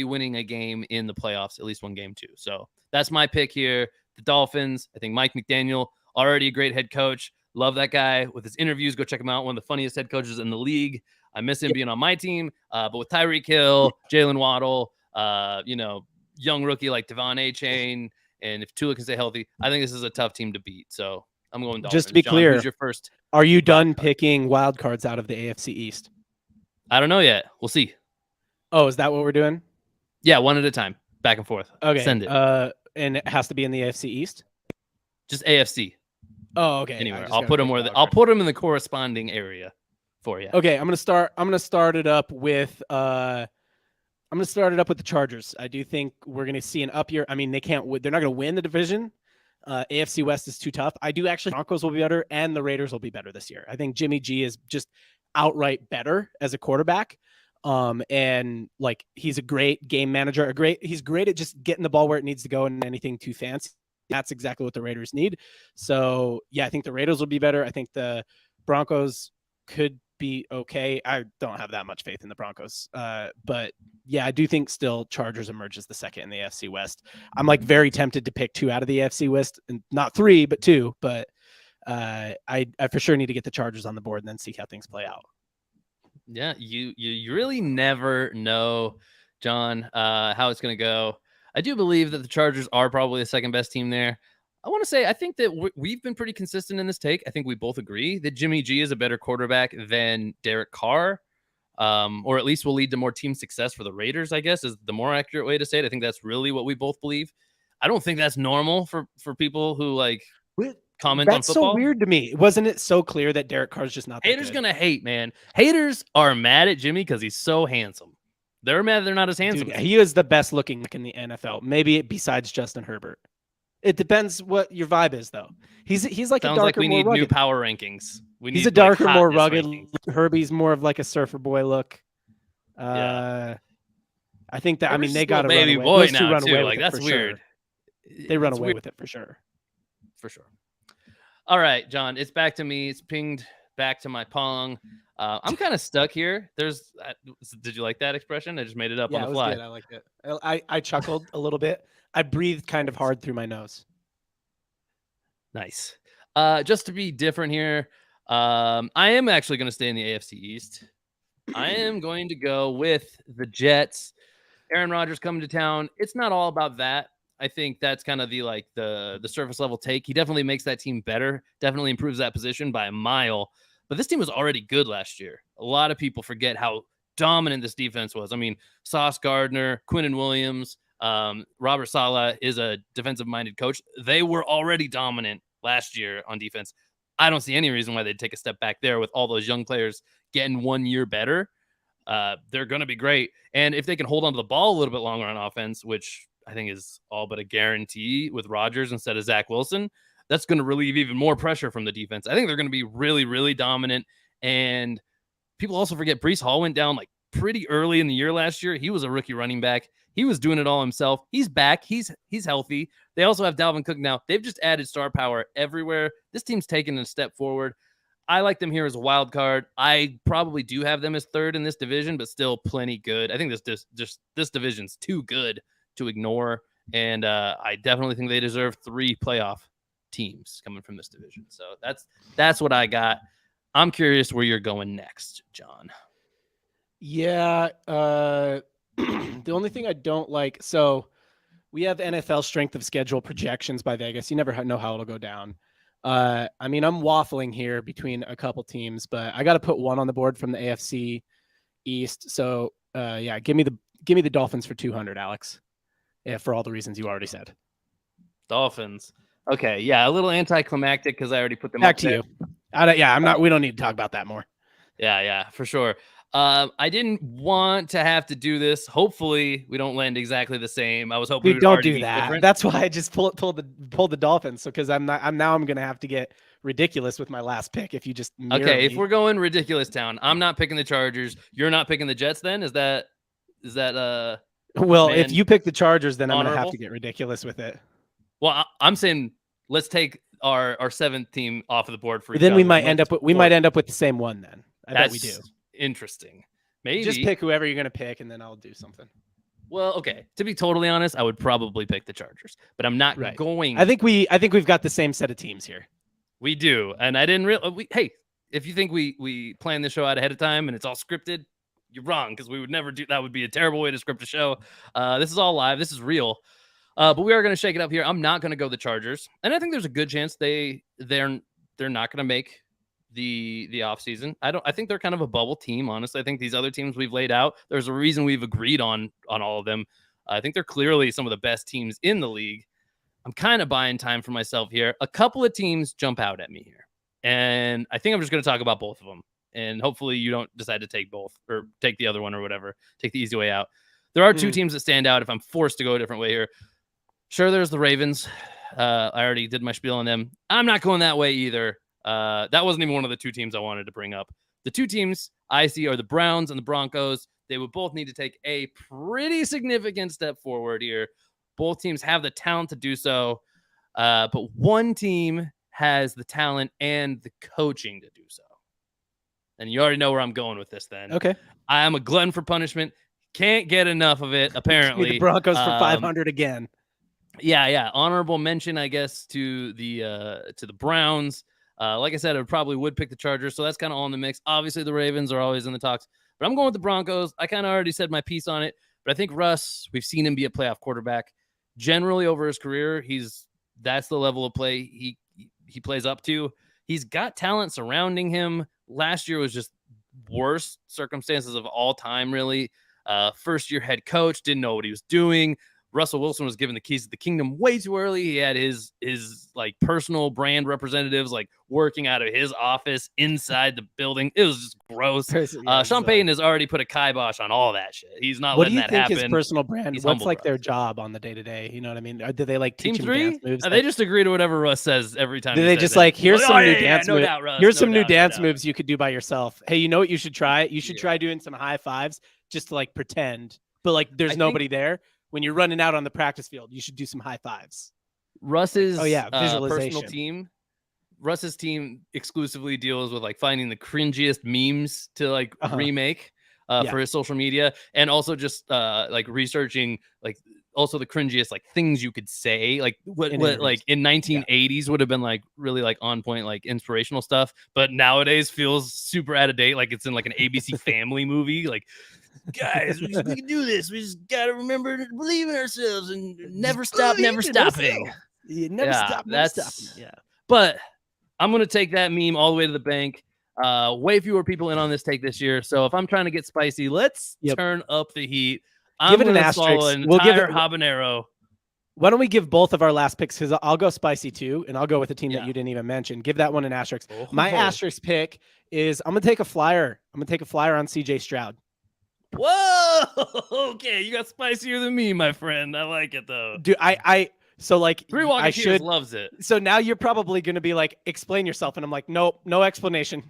winning a game in the playoffs, at least one game too. So that's my pick here. The Dolphins. I think Mike McDaniel, already a great head coach. Love that guy with his interviews. Go check him out. One of the funniest head coaches in the league. I miss him being on my team. But with Tyreek Hill, Jalen Waddle, young rookie like Devon Achane, and if Tua can stay healthy, I think this is a tough team to beat. So I'm going Dolphins. Just to be clear, who's your first? Are you done picking wild cards out of the AFC East? I don't know yet. We'll see. Oh, is that what we're doing? Yeah, one at a time, back and forth. Okay. Send it. And it has to be in the AFC East? Just AFC. Oh, okay. Anywhere. I'll put them I'll put them in the corresponding area for you. Okay, I'm gonna start it up with the Chargers. I do think we're gonna see an up year. I mean, they're not gonna win the division. AFC West is too tough. I do actually Broncos will be better and the Raiders will be better this year. I think Jimmy G is just outright better as a quarterback. And like he's a great game manager, he's great at just getting the ball where it needs to go and anything too fancy. That's exactly what the Raiders need. So yeah, I think the Raiders will be better. I think the Broncos could be okay. I don't have that much faith in the Broncos. But yeah, I do think still Chargers emerges the second in the AFC West. I'm like very tempted to pick 2 out of the AFC West, and not 3, but 2. But I for sure need to get the Chargers on the board and then see how things play out. Yeah, you really never know, John, how it's going to go. I do believe that the Chargers are probably the second best team there. I want to say I think that we've been pretty consistent in this take. I think we both agree that Jimmy G is a better quarterback than Derek Carr, or at least will lead to more team success for the Raiders, I guess, is the more accurate way to say it. I think that's really what we both believe. I don't think that's normal for people who like comment on football. That's so weird to me. Wasn't it so clear that Derek Carr's just not that Haters good? Gonna hate, man. Haters are mad at Jimmy because he's so handsome. They're mad they're not as handsome. Dude, he is the best looking in the NFL, maybe besides Justin Herbert. It depends what your vibe is, though. He's like Sounds a darker, like we more need rugged. New power rankings. He's a darker, like, more rugged. rankings. Herbie's more of like a surfer boy look. Yeah. I think that. Herbie's they got a baby boy Those now run too. away Like that's weird. Sure. They run away with it for sure. For sure. All right, John. It's back to me. It's pinged back to my pong. I'm kind of stuck here. Did you like that expression? I just made it up on the fly. Good. I liked it. I chuckled a little bit. I breathed kind of hard through my nose. Nice. Just to be different here, I am actually going to stay in the AFC East. I am going to go with the Jets. Aaron Rodgers coming to town. It's not all about that. I think that's kind of the surface level take. He definitely makes that team better. Definitely improves that position by a mile. But this team was already good last year. A lot of people forget how dominant this defense was. I mean, Sauce Gardner, Quinnen Williams, Robert Saleh is a defensive-minded coach. They were already dominant last year on defense. I don't see any reason why they'd take a step back there with all those young players getting 1 year better. They're going to be great. And if they can hold on to the ball a little bit longer on offense, which I think is all but a guarantee with Rodgers instead of Zach Wilson, that's going to relieve even more pressure from the defense. I think they're going to be really, really dominant. And people also forget Breece Hall went down like pretty early in the year last year. He was a rookie running back. He was doing it all himself. He's back. He's healthy. They also have Dalvin Cook now. They've just added star power everywhere. This team's taken a step forward. I like them here as a wild card. I probably do have them as third in this division, but still plenty good. I think this division's too good to ignore. And I definitely think they deserve 3 playoff teams coming from this division. So that's what I got. I'm curious where you're going next, John. Yeah. The only thing I don't like, so we have NFL strength of schedule projections by Vegas. You never know how it'll go down. I'm waffling here between a couple teams, but I got to put one on the board from the AFC East. So give me the Dolphins for 200, Alex. Yeah, for all the reasons you already said. Dolphins. Okay, yeah, a little anticlimactic because I already put them back to you. We don't need to talk about that more. Yeah, for sure. I didn't want to have to do this. Hopefully, we don't land exactly the same. I was hoping we don't do that. Different. That's why I just pulled the Dolphins. So because I'm gonna have to get ridiculous with my last pick. If you just okay, if we're going ridiculous town, I'm not picking the Chargers. You're not picking the Jets. Then is that well, if you pick the Chargers, then I'm gonna have to get ridiculous with it. Well, I'm saying let's take our 7th team off of the board for. Then we might end up with the same one. Then I bet we do. Interesting. Maybe just pick whoever you're gonna pick, and then I'll do something. Well, okay. To be totally honest, I would probably pick the Chargers, but I'm not going. I think we've got the same set of teams here. We do, and I didn't really. Hey, if you think we plan the show out ahead of time and it's all scripted, you're wrong because we would never do that. Would be a terrible way to script a show. This is all live. This is real. But we are going to shake it up here. I'm not going to go the Chargers, and I think there's a good chance they're not going to make the offseason. I think they're kind of a bubble team, honestly. I think these other teams we've laid out, there's a reason we've agreed on all of them. I think they're clearly some of the best teams in the league. I'm kind of buying time for myself here. A couple of teams jump out at me here, and I think I'm just going to talk about both of them. And hopefully you don't decide to take both or take the other one or whatever. Take the easy way out. There are two teams that stand out if I'm forced to go a different way here. Sure, there's the Ravens. I already did my spiel on them. I'm not going that way either. That wasn't even one of the two teams I wanted to bring up. The two teams I see are the Browns and the Broncos. They would both need to take a pretty significant step forward here. Both teams have the talent to do so, but one team has the talent and the coaching to do so. And you already know where I'm going with this then. Okay. I am a glutton for punishment. Can't get enough of it, apparently. The Broncos for 500 again. Yeah. Honorable mention, I guess, to the Browns. Like I said, I probably would pick the Chargers, so that's kind of all in the mix. Obviously, the Ravens are always in the talks, but I'm going with the Broncos. I kind of already said my piece on it, but I think Russ, we've seen him be a playoff quarterback. Generally, over his career, that's the level of play he plays up to. He's got talent surrounding him. Last year was just worst circumstances of all time, really. First year head coach, didn't know what he was doing. Russell Wilson was given the keys to the kingdom way too early. He had his like personal brand representatives like working out of his office inside the building. It was just gross. Sean Payton has already put a kibosh on all that shit. He's not letting that happen. What do you think his personal brand? What's like their job on the day to day? You know what I mean? Do they like teach him dance moves? They just agree to whatever Russ says every time. Do they just like here's some new dance moves? Here's some new dance moves you could do by yourself. Hey, you know what you should try? You should try doing some high fives just to like pretend, but like there's nobody there. When you're running out on the practice field, you should do some high fives. Russ's visualization. Personal team. Russ's team exclusively deals with like finding the cringiest memes to like remake for his social media, and also just like researching like also the cringiest like things you could say, like what like in 1980s would have been like really like on point, like inspirational stuff, but nowadays feels super out of date, like it's in like an ABC Family movie, like. Guys, we can do this. We just gotta remember to believe in ourselves and never stop, never stopping. Never stop. Yeah. But I'm gonna take that meme all the way to the bank. Way fewer people in on this take this year. So if I'm trying to get spicy, let's turn up the heat. Give it an asterisk. We'll give it habanero. Why don't we give both of our last picks? Because I'll go spicy too, and I'll go with a team that you didn't even mention. Give that one an asterisk. My asterisk pick is I'm gonna take a flyer. I'm gonna take a flyer on CJ Stroud. Whoa! Okay, you got spicier than me, my friend. I like it though. Dude, so like Three Walketeers loves it. So now you're probably gonna be like, explain yourself, and I'm like, nope, no explanation.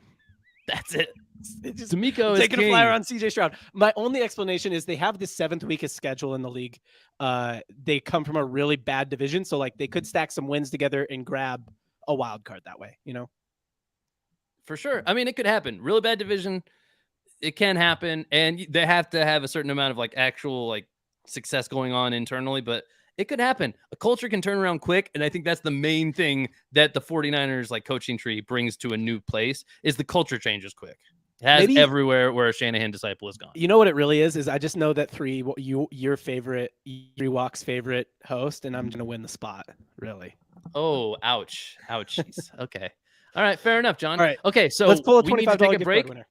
That's it. D'Amico is taking a flyer on CJ Stroud. My only explanation is they have the 7th weakest schedule in the league. They come from a really bad division, so like they could stack some wins together and grab a wild card that way. You know, for sure. I mean, it could happen. Really bad division. It can happen, and they have to have a certain amount of like actual like success going on internally, but it could happen. A culture can turn around quick, and I think that's the main thing that the 49ers like coaching tree brings to a new place is the culture changes quick. It has everywhere where a Shanahan disciple is gone. You know what it really is I just know that your favorite, Three Walk's favorite host, and I'm gonna win the spot. Really? Oh, ouch. Okay. All right, fair enough, John. All right. Okay, so let's pull a we need to take a break. Winner.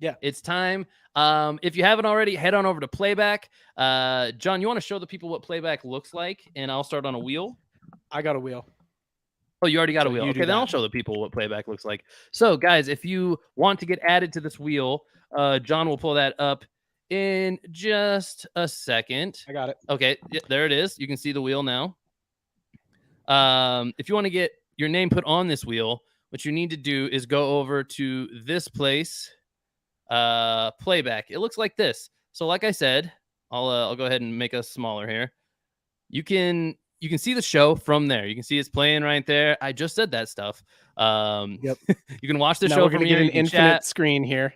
Yeah, it's time. If you haven't already, head on over to Playback. John, you want to show the people what Playback looks like, and I'll start on a wheel. I got a wheel. Oh, you already got a wheel. Okay, then I'll show the people what Playback looks like. So, guys, if you want to get added to this wheel, John will pull that up in just a second. I got it. Okay, yeah, there it is. You can see the wheel now. If you want to get your name put on this wheel, what you need to do is go over to this place. Playback. It looks like this. So like I said, I'll go ahead and make us smaller here. You can see the show from there. You can see it's playing right there. I just said that stuff. Yep. You can watch the show from here. Get an infinite screen here.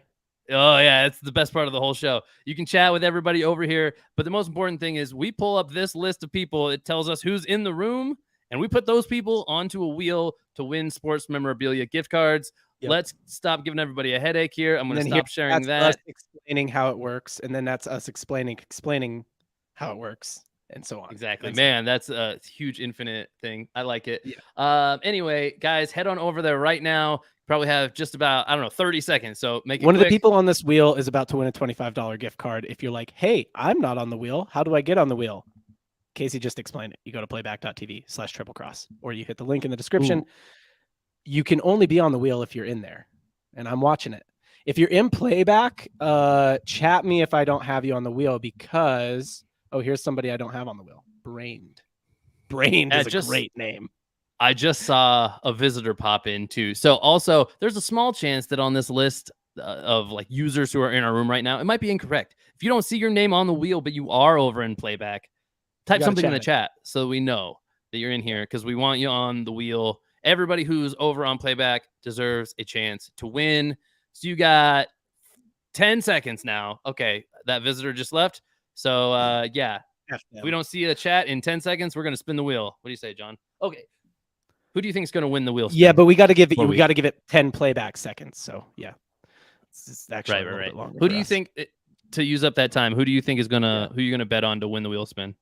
Oh yeah, it's the best part of the whole show. You can chat with everybody over here, but the most important thing is we pull up this list of people. It tells us who's in the room, and we put those people onto a wheel to win sports memorabilia gift cards. Yep. Let's stop giving everybody a headache here. I'm going to stop sharing that. Us explaining how it works, and then that's us explaining how it works, and so on. Exactly, man. That's a huge infinite thing. I like it. Yeah. Anyway, guys, head on over there right now. Probably have just about 30 seconds. So make it one quick. Of the people on this wheel is about to win a $25 gift card. If you're like, hey, I'm not on the wheel, how do I get on the wheel? Casey just explained it. You go to playback.tv/triplecross, or you hit the link in the description. Ooh. You can only be on the wheel if you're in there, and I'm watching it. If you're in playback, chat me if I don't have you on the wheel, because here's somebody I don't have on the wheel. Brained is a great name. I just saw a visitor pop in too. So also, there's a small chance that on this list of like users who are in our room right now, it might be incorrect. If you don't see your name on the wheel, but you are over in playback, type something in the chat so we know that you're in here, because we want you on the wheel. Everybody who's over on playback deserves a chance to win. So you got 10 seconds now. Okay, that visitor just left. So yeah, if we don't see a chat in 10 seconds, we're gonna spin the wheel. What do you say, John? Okay. Who do you think is gonna win the wheel spin? Yeah, but we got to give it 10 playback seconds. So yeah, it's actually a little bit longer. Who do you think, to use up that time, who do you think is gonna who are you gonna bet on to win the wheel spin?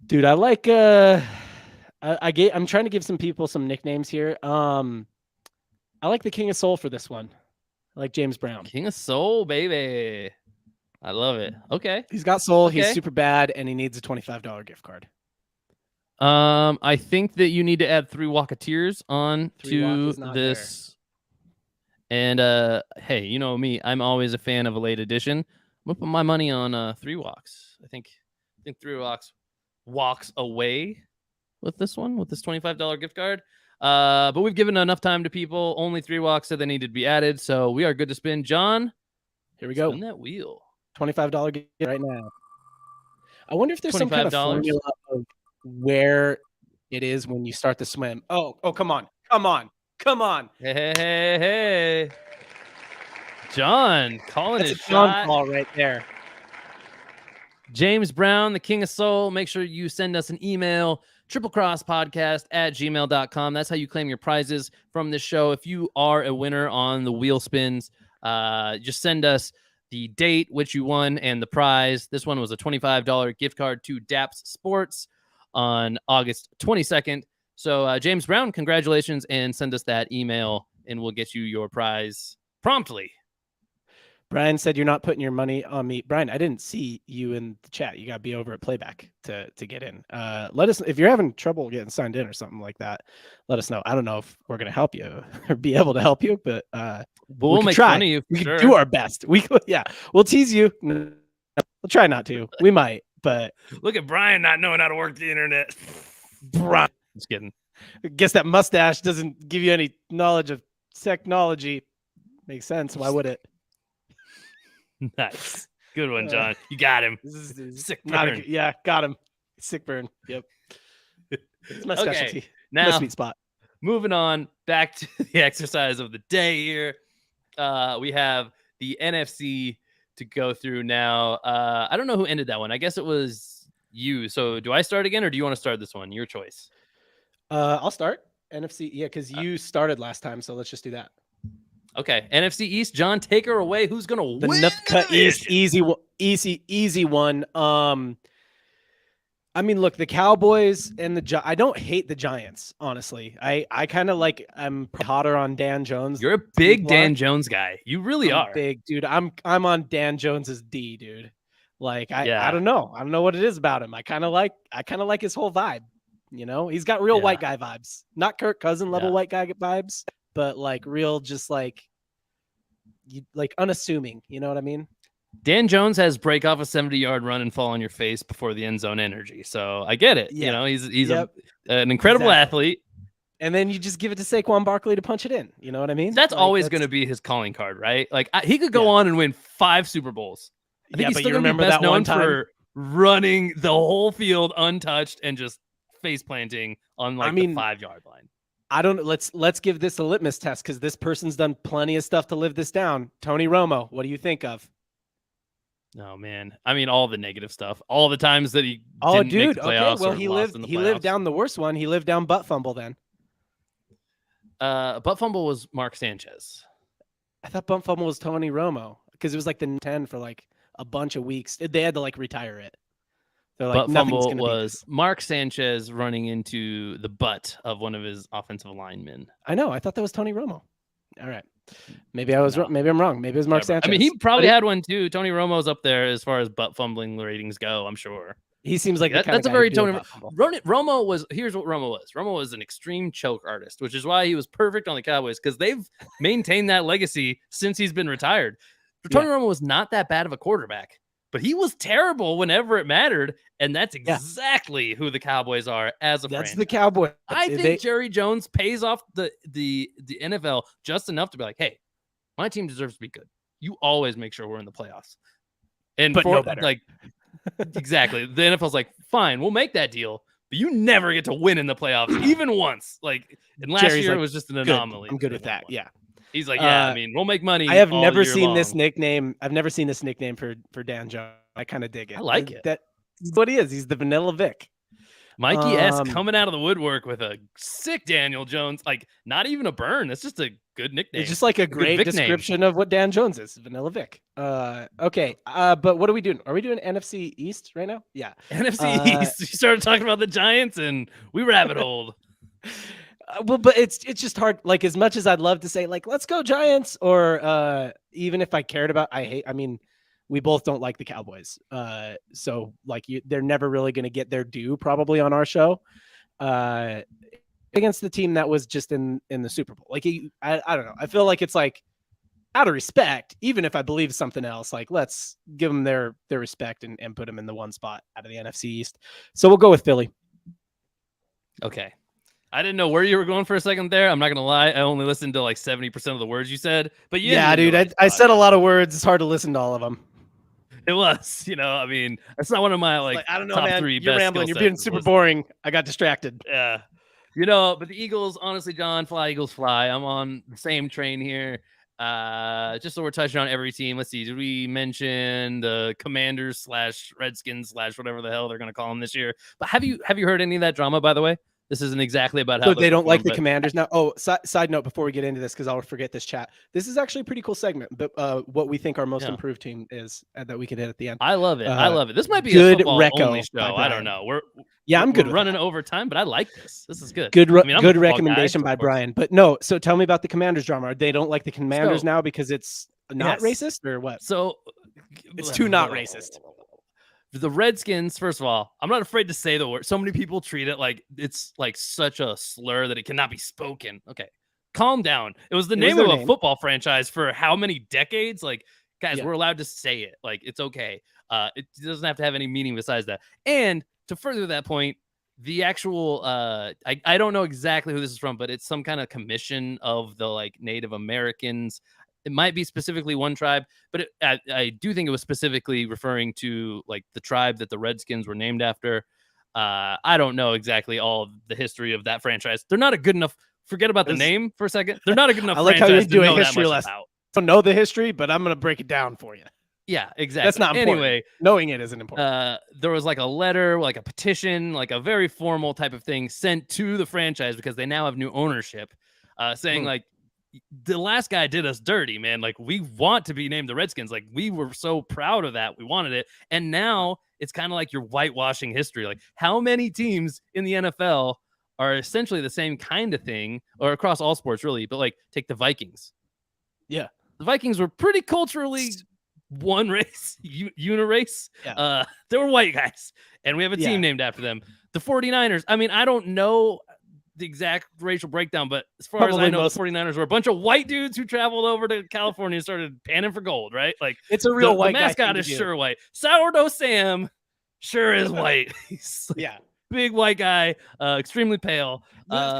Dude, I like I'm trying to give some people some nicknames here. I like the King of Soul for this one. I like James Brown. King of Soul, baby. I love it. Okay. He's got soul. Okay. He's super bad, and he needs a $25 gift card. I think that you need to add 3 Walketeers on to this. There. And hey, you know me, I'm always a fan of a late edition. I'm gonna put my money on 3 walks. I think 3 walks away with this one, with this $25 gift card. But we've given enough time to people. Only 3 walks said they needed to be added, so we are good to spin. John, here we go. Spin that wheel. $25 gift right now. I wonder if there's some kind of formula of where it is when you start to swim. Oh, come on. Hey. John, calling his shot. Ball right there. James Brown, the King of Soul. Make sure you send us an email, triplecrosspodcast@gmail.com. That's how you claim your prizes from this show. If you are a winner on the wheel spins, just send us the date which you won and the prize. This one was a $25 gift card to DAPS Sports on August 22nd. So James Brown, congratulations, and send us that email and we'll get you your prize promptly. Brian said you're not putting your money on me. Brian, I didn't see you in the chat. You got to be over at Playback to get in. Let us, if you're having trouble getting signed in or something like that, let us know. I don't know if we're going to help you or be able to help you, but we'll make fun of you. We can do our best. We'll tease you. We'll try not to. We might, but look at Brian not knowing how to work the internet. Brian, just kidding. I guess that mustache doesn't give you any knowledge of technology. Makes sense. Why would it? Nice. Good one, John. You got him. Sick burn. Got him. Sick burn. Yep. It's my specialty. Okay. Now, my sweet spot. Moving on back to the exercise of the day here. We have the NFC to go through now. I don't know who ended that one. I guess it was you. So do I start again or do you want to start this one? Your choice. I'll start. NFC. Yeah, because you started last time. So let's just do that. Okay, NFC East, John, take her away. Who's gonna win? The Nufka East, easy one. I mean, look, the Cowboys and I don't hate the Giants, honestly. I kind of like. I'm hotter on Dan Jones. You're a big Dan Jones guy. You really are big, dude. I'm on Dan Jones's D, dude. Like I don't know. I don't know what it is about him. I kind of like his whole vibe. You know, he's got real white guy vibes, not Kirk Cousin level white guy vibes. But like real, just like unassuming, you know what I mean? Dan Jones has break off a 70-yard run and fall on your face before the end zone energy. So I get it. Yeah. You know, he's an incredible athlete. And then you just give it to Saquon Barkley to punch it in. You know what I mean? That's always going to be his calling card, right? Like he could go on and win 5 Super Bowls. I think he's still going to be best known for running the whole field untouched and just face planting on the 5-yard line. I don't. Let's give this a litmus test because this person's done plenty of stuff to live this down. Tony Romo, what do you think of? Oh man, I mean all the negative stuff, all the times that he didn't make the playoffs. Okay, well he lived down the worst one. He lived down butt fumble then. Butt fumble was Mark Sanchez. I thought butt fumble was Tony Romo because it was like the 10 for like a bunch of weeks. They had to like retire it. Like, butt fumble was Mark Sanchez running into the butt of one of his offensive linemen. I know. I thought that was Tony Romo. All right. Maybe I was wrong. Maybe I'm wrong. Maybe it was Mark Sanchez. I mean, he probably had one too. Tony Romo's up there as far as butt fumbling ratings go, I'm sure. He seems like the kind That's of a guy very who'd do a Tony. butt fumble. Romo was. Here's what Romo was. Romo was an extreme choke artist, which is why he was perfect on the Cowboys because they've maintained that legacy since he's been retired. Tony Romo was not that bad of a quarterback, but he was terrible whenever it mattered, and that's exactly who the Cowboys are as a franchise. That's the Cowboys. I think Jerry Jones pays off the NFL just enough to be like, hey, my team deserves to be good. You always make sure we're in the playoffs. And but no better. Like, exactly. The NFL's like, fine, we'll make that deal, but you never get to win in the playoffs, even once. Like, and last year it was just an anomaly. I'm good with that. Yeah. He's like, yeah, I mean, we'll make money. I have all never year seen long. this nickname. I've never seen this nickname for Dan Jones. I kind of dig it. I like it. That's what he is. He's the Vanilla Vic. Mikey S coming out of the woodwork with a sick Daniel Jones, like not even a burn. It's just a good nickname. It's just like a great description of what Dan Jones is, Vanilla Vic. Okay. But what are we doing? Are we doing NFC East right now? Yeah. NFC East. You started talking about the Giants and we rabbit holed. Well, but it's just hard. Like, as much as I'd love to say, like, let's go Giants, or even if I cared about, I mean, we both don't like the Cowboys. So like they're never really going to get their due probably on our show against the team that was just in the Super Bowl. Like, I don't know. I feel like it's like out of respect, even if I believe something else, like let's give them their respect and put them in the one spot out of the NFC East. So we'll go with Philly. Okay. I didn't know where you were going for a second there. I'm not going to lie. I only listened to like 70% of the words you said, but yeah, dude, I said a lot of words. It's hard to listen to all of them. It was, I mean, that's not one of my like I don't know, top man. 3 You're best rambling. You're being super boring. I got distracted. Yeah. But the Eagles, honestly, John, fly Eagles fly. I'm on the same train here. Just so we're touching on every team. Let's see. Did we mention the Commanders / Redskins / whatever the hell they're going to call them this year? But have you heard any of that drama, by the way? This isn't exactly about how they don't like the Commanders now. Oh, side note before we get into this, because I'll forget this chat. This is actually a pretty cool segment, but what we think our most improved team is that we could hit at the end. I love it. I love it. This might be a football only show. I don't know. I'm good. We're running over time, but I like this. This is good. Good recommendation by Brian. But no, so tell me about the Commanders drama. They don't like the Commanders now because it's not racist, or what? So it's too not racist. The Redskins, first of all, I'm not afraid to say the word. So many people treat it like it's like such a slur that it cannot be spoken. Okay, calm down. It was the name of a football franchise for how many decades? Like, guys, we're allowed to say it. Like, it's okay. It doesn't have to have any meaning besides that. And to further that point, the actual I don't know exactly who this is from, but it's some kind of commission of the like Native Americans. It might be specifically one tribe, but I do think it was specifically referring to like the tribe that the Redskins were named after. I don't know exactly all of the history of that franchise. They're not a good enough. Forget about the name for a second. They're not a good enough. I like how you're doing history lesson. I don't know the history, but I'm going to break it down for you. Yeah, exactly. That's not important. Anyway, knowing it isn't important. There was like a letter, like a petition, like a very formal type of thing sent to the franchise because they now have new ownership, saying like, the last guy did us dirty, man. Like, we want to be named the Redskins. Like, we were so proud of that. We wanted it. And now it's kind of like you're whitewashing history. Like, how many teams in the NFL are essentially the same kind of thing, or across all sports, really? But like, take the Vikings. Yeah. The Vikings were pretty culturally one race, unirace. Yeah. They were white guys, and we have a team named after them. The 49ers. I mean, I don't know the exact racial breakdown, but as far as I know, the 49ers were a bunch of white dudes who traveled over to California and started panning for gold, right? Like, it's a real white guy. The mascot is sure white. Sourdough Sam sure is white. He's big white guy, extremely pale.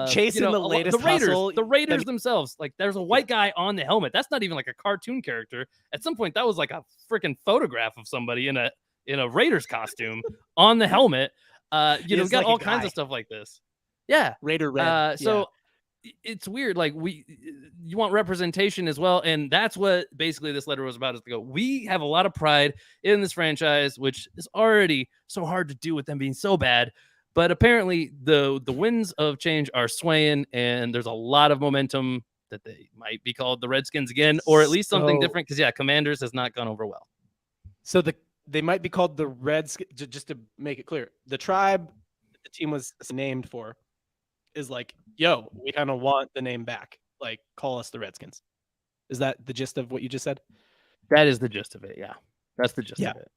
Chasing the latest the Raiders themselves. Like, there's a white guy on the helmet. That's not even like a cartoon character. At some point, that was like a freaking photograph of somebody in a Raiders costume on the helmet. We got all kinds of stuff like this. Yeah, Raider red. So it's weird. Like, you want representation as well, and that's what basically this letter was about. Is to go, we have a lot of pride in this franchise, which is already so hard to do with them being so bad. But apparently, the winds of change are swaying, and there's a lot of momentum that they might be called the Redskins again, or at least something different. Because Commanders has not gone over well. So they might be called the Redskins. Just to make it clear, the tribe the team was named for is like, yo, we kind of want the name back. Like, call us the Redskins. Is that the gist of what you just said? That is the gist of it. Yeah, that's the gist of it.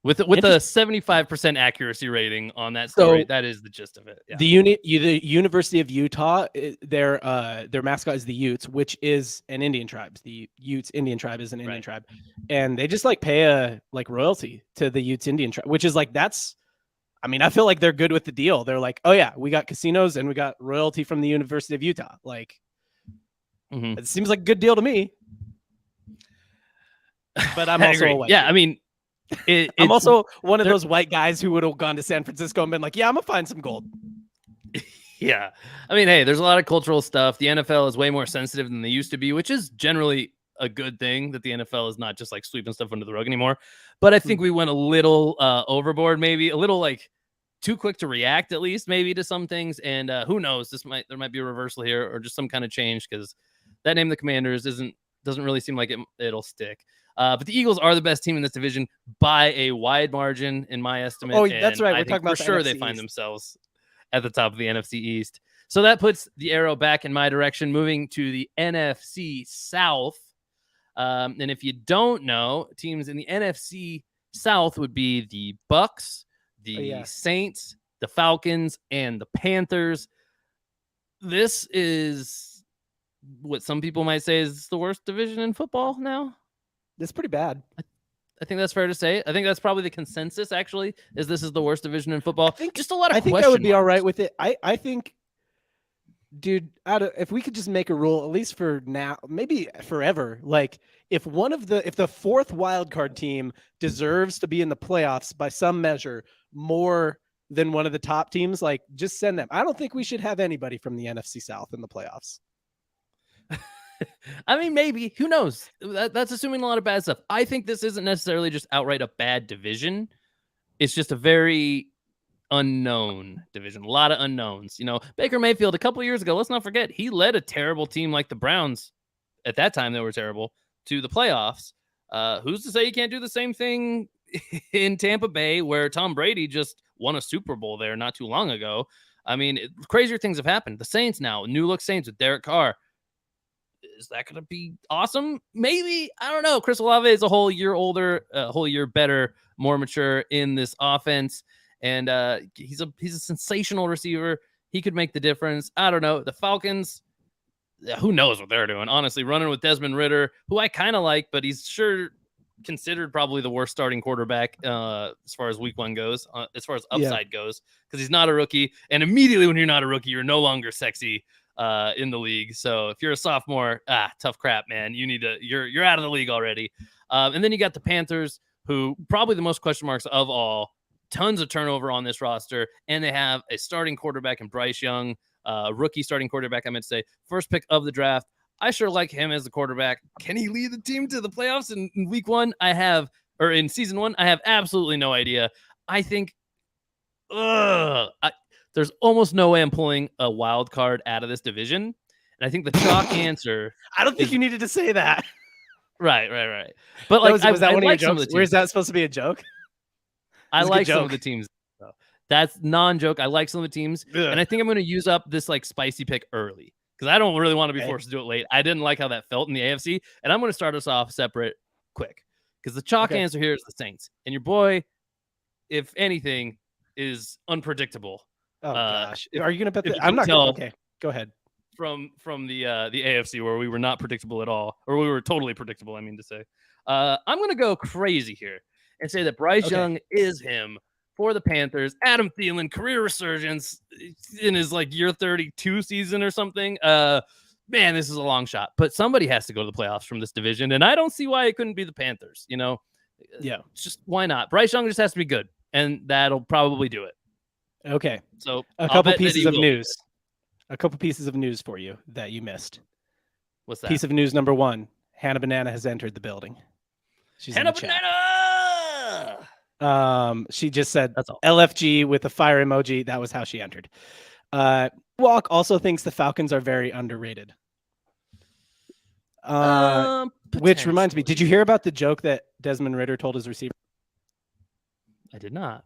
With a 75% accuracy rating on that story, that is the gist of it. Yeah. The University of Utah, their mascot is the Utes, which is an Indian tribe. The Utes Indian tribe is an Indian tribe, and they just like pay a royalty to the Utes Indian tribe, which is like I mean, I feel like they're good with the deal. They're like, oh yeah, we got casinos and we got royalty from the University of Utah. Like, it seems like a good deal to me. But I'm also a white dude. I mean. I'm also one of those white guys who would have gone to San Francisco and been like, yeah, I'm gonna find some gold. Yeah. I mean, hey, there's a lot of cultural stuff. The NFL is way more sensitive than they used to be, which is generally a good thing, that the NFL is not just like sweeping stuff under the rug anymore. But I think we went a little overboard, maybe a little like too quick to react, at least maybe to some things. And who knows, there might be a reversal here or just some kind of change, because that name, the Commanders, doesn't really seem like it'll stick. But the Eagles are the best team in this division by a wide margin, in my estimate. Oh, that's right. We're talking about for sure they find themselves at the top of the NFC East. So that puts the arrow back in my direction, moving to the NFC South. And if you don't know, teams in the NFC South would be the Bucks, the Saints, the Falcons, and the Panthers. This is what some people might say is the worst division in football now. That's pretty bad. I think that's fair to say. I think that's probably the consensus, actually, is this is the worst division in football. Just a lot of questions. I would be all right with it. I think, dude, if we could just make a rule, at least for now, maybe forever, like if the fourth wild card team deserves to be in the playoffs by some measure more than one of the top teams, like just send them. I don't think we should have anybody from the NFC South in the playoffs. I mean, maybe. Who knows? That's assuming a lot of bad stuff. I think this isn't necessarily just outright a bad division. It's just a very unknown division. A lot of unknowns. You know, Baker Mayfield, a couple years ago, let's not forget, he led a terrible team like the Browns. At that time, they were terrible, to the playoffs. Who's to say you can't do the same thing in Tampa Bay, where Tom Brady just won a Super Bowl there not too long ago? I mean, crazier things have happened. The Saints now, new look Saints with Derek Carr. Is that going to be awesome? Maybe. I don't know. Chris Olave is a whole year older, a whole year better, more mature in this offense. And he's a sensational receiver. He could make the difference. I don't know. The Falcons, who knows what they're doing? Honestly, running with Desmond Ridder, who I kind of like, but he's sure considered probably the worst starting quarterback as far as week one goes, as far as upside goes, because he's not a rookie. And immediately when you're not a rookie, you're no longer sexy in the league. So if you're a sophomore, tough crap, man. You're out of the league already. And then you got the Panthers, who probably the most question marks of all. Tons of turnover on this roster, and they have a starting quarterback in Bryce Young, rookie starting quarterback, I meant to say, first pick of the draft. I sure like him as the quarterback. Can he lead the team to the playoffs in week one? In season one? I have absolutely no idea. I think there's almost no way I'm pulling a wild card out of this division. And I think the chalk answer. I don't think you needed to say that. Right. But like, was that one of your jokes? Where's that supposed to be a joke? I like some of the teams. Though. That's non-joke. I like some of the teams. Ugh. And I think I'm going to use up this like spicy pick early, because I don't really want to be forced to do it late. I didn't like how that felt in the AFC. And I'm going to start us off separate quick, because the chalk answer here is the Saints. And your boy, if anything, is unpredictable. Oh, gosh. Are you going to bet that? I'm not going to. Okay, go ahead. From the AFC, where we were not predictable at all, or we were totally predictable, I mean to say. I'm going to go crazy here and say that Bryce Young is him for the Panthers. Adam Thielen, career resurgence in his like year 32 season or something. Man, this is a long shot, but somebody has to go to the playoffs from this division, and I don't see why it couldn't be the Panthers. You know, just why not? Bryce Young just has to be good, and that'll probably do it. Okay, so a couple pieces of news. A couple pieces of news for you that you missed. What's that? Piece of news number one: Hannah Banana has entered the building. She's Hannah Banana. She just said LFG with a fire emoji. That was how she entered. Walk also thinks the Falcons are very underrated. Which reminds me, did you hear about the joke that Desmond Ridder told his receiver? I did not.